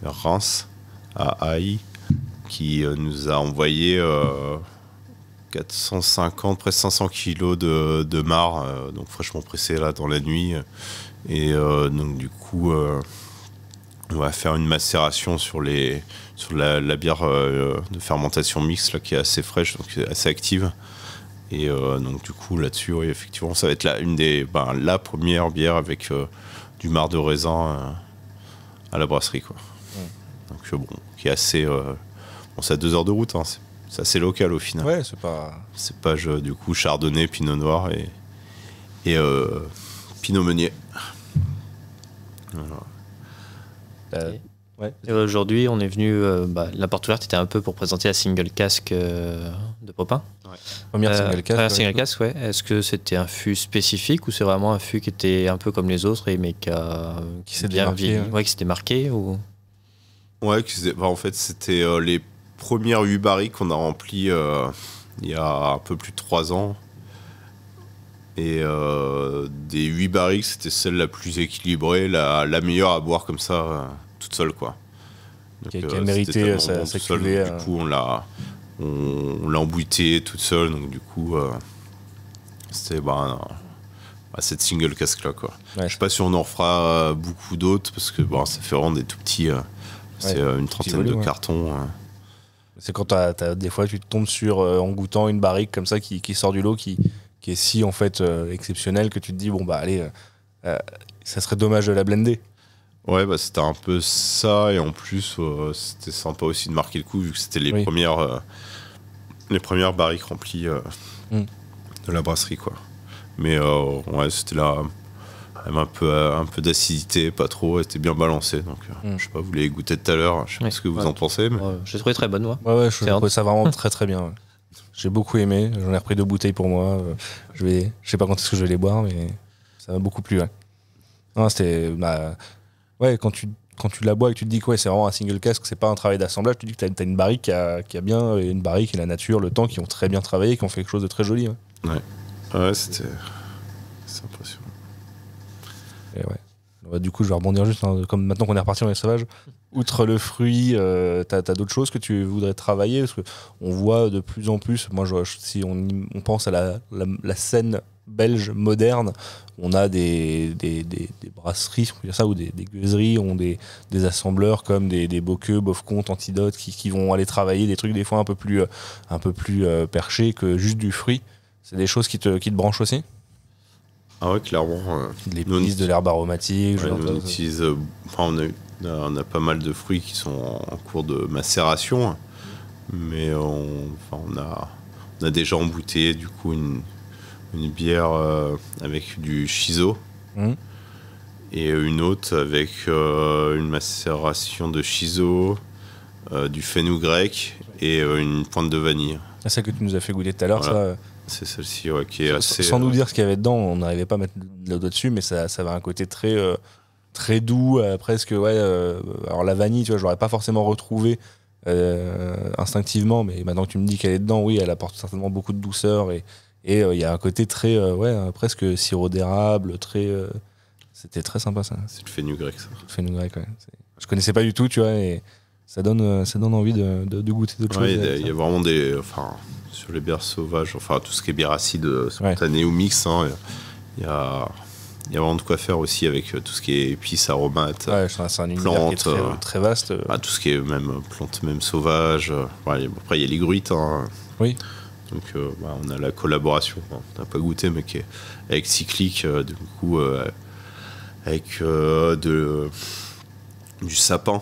vers Reims, à Haï, qui nous a envoyé 450, presque 500 kilos de marc, donc fraîchement pressé là dans la nuit. Et donc du coup, on va faire une macération sur la bière de fermentation mixte là, qui est assez fraîche, donc assez active. Et donc du coup là-dessus, effectivement, ça va être la première bière avec du marc de raisin à la brasserie, quoi. Donc qui est assez... c'est à 2 heures de route, hein, c'est c'est assez local au final. Ouais, c'est pas. Cépage du coup chardonnay, pinot noir et pinot meunier. Voilà. Et- Ouais. Et aujourd'hui, on est venu. La porte ouverte était un peu pour présenter la single casque de Popin. Première single casque. Première single casque, ouais. Est-ce que c'était un fût spécifique ou c'est vraiment un fût qui était un peu comme les autres mais Qui s'est bien démarqué, vieilli, ouais. ouais, qui s'était marqué ou... Ouais, en fait, c'était les premières 8 barriques qu'on a remplies il y a un peu plus de 3 ans. Et des 8 barriques, c'était celle la plus équilibrée, la meilleure à boire comme ça, toute seule, quoi. Donc, Qui a c'était mérité tellement sa bon tout seul, cuvée, donc, du coup, on l'a embouteillée toute seule, donc du coup, c'était cette single casque-là, quoi. Ouais. Je sais pas si on en refera beaucoup d'autres, parce que ça fait vraiment des tout petits... c'est une trentaine volume, de ouais. cartons. C'est quand des fois tu te tombes sur, en goûtant une barrique comme ça qui sort du lot, qui est si en fait exceptionnelle que tu te dis, bon bah allez, ça serait dommage de la blender. Ouais, c'était un peu ça, et en plus, c'était sympa aussi de marquer le coup, vu que c'était les premières barriques remplies de la brasserie, quoi. Mais ouais, c'était là, même un peu d'acidité, pas trop, elle était bien balancée, donc je sais pas, vous l'avez goûté tout à l'heure, je sais pas ce que vous en pensez, mais... Je l'ai trouvé très bonne, moi. Ouais, je trouvais ça vraiment très très bien. Ouais. J'ai beaucoup aimé, j'en ai repris 2 bouteilles pour moi. Je sais pas quand est-ce que je vais les boire, mais ça m'a beaucoup plu. Ouais. Non, c'était... ouais, quand tu la bois et que tu te dis que ouais, c'est vraiment un single casque, c'est pas un travail d'assemblage, tu te dis que t'as une barrique qui a bien, une barrique et la nature, le temps, qui ont très bien travaillé, qui ont fait quelque chose de très joli. Ouais, ouais c'est impressionnant. et ouais. Du coup, je vais rebondir juste, comme maintenant qu'on est reparti dans les sauvages, outre le fruit, t'as d'autres choses que tu voudrais travailler, parce qu'on voit de plus en plus, moi si on pense à la scène belge moderne, on a des brasseries, si on peut dire ça, ou des gueuseries, ont des assembleurs comme des Bocqueux, Boffcomte, Antidote, qui vont aller travailler des trucs des fois un peu plus perchés que juste du fruit. C'est des choses qui te branchent aussi? Ah ouais, clairement. De l'épice, de l'herbe aromatique. Ouais, on utilise, on a pas mal de fruits qui sont en cours de macération, mais on a déjà embouteillé du coup une bière avec du shiso et une autre avec une macération de shiso, du fenugrec et une pointe de vanille. C'est celle que tu nous as fait goûter tout à l'heure, Voilà. ça. C'est celle-ci, ouais, qui est assez... Sans nous dire ce qu'il y avait dedans, on n'arrivait pas à mettre le doigt dessus, mais ça avait un côté très doux, presque, ouais. Alors la vanille, tu vois, je l'aurais pas forcément retrouvé instinctivement, mais maintenant que tu me dis qu'elle est dedans, oui, elle apporte certainement beaucoup de douceur, et il y a un côté très, presque sirop d'érable, c'était très sympa, ça. C'est le fenugrec, ça. Le fenugrec, ouais. Je connaissais pas du tout, tu vois, et ça donne envie de goûter d'autres choses. Il y a vraiment sur les bières sauvages, tout ce qui est bière acide, spontanée ou mix, il y a vraiment de quoi faire aussi avec tout ce qui est épices, aromates, ouais, c'est un univers plantes, qui est très vaste. Tout ce qui est même plantes même sauvages. Après, il y a les gruites. Oui. Donc, on a la collaboration, on n'a pas goûté, mais qui est avec Cyclique, du coup, avec du sapin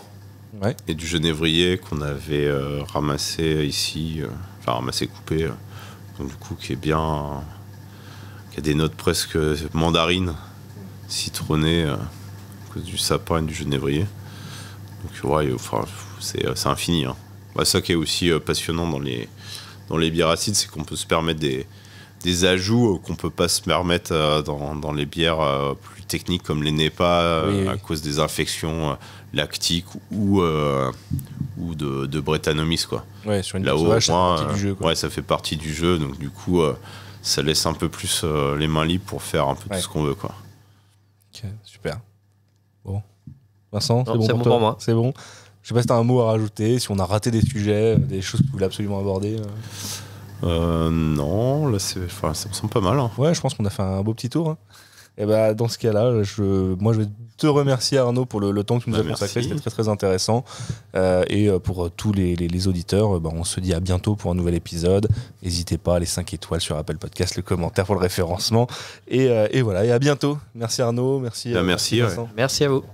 et du genévrier qu'on avait ramassé ici, ramassé, coupé, donc, du coup, qui a des notes presque mandarines, citronnées, à cause du sapin et du genévrier. Donc, ouais, c'est infini. Ça qui est aussi passionnant dans les bières acides, c'est qu'on peut se permettre des ajouts qu'on peut pas se permettre dans les bières plus techniques comme les NEPA, à cause des infections lactiques ou de Brettanomyces, quoi. Ouais, sur une là-haut, sauvage, ça fait partie du jeu, quoi. Ouais, ça fait partie du jeu, donc du coup, ça laisse un peu plus les mains libres pour faire un peu tout ce qu'on veut, quoi. Ok, super. Bon. Vincent, Non, c'est bon c'est pour bon toi? pour moi. C'est bon. Je sais pas si t'as un mot à rajouter, si on a raté des sujets, des choses que vous voulez absolument aborder. Non, là, ça me semble pas mal. Ouais, je pense qu'on a fait un beau petit tour. Et dans ce cas-là, moi je vais te remercier, Arnaud, pour le temps que tu nous as consacré. C'était très très intéressant. Et pour tous les auditeurs, on se dit à bientôt pour un nouvel épisode. N'hésitez pas, les 5 étoiles sur Apple Podcast, le commentaire pour le référencement. Et voilà, et à bientôt. Merci Arnaud, merci. Merci, Vincent. Merci à vous.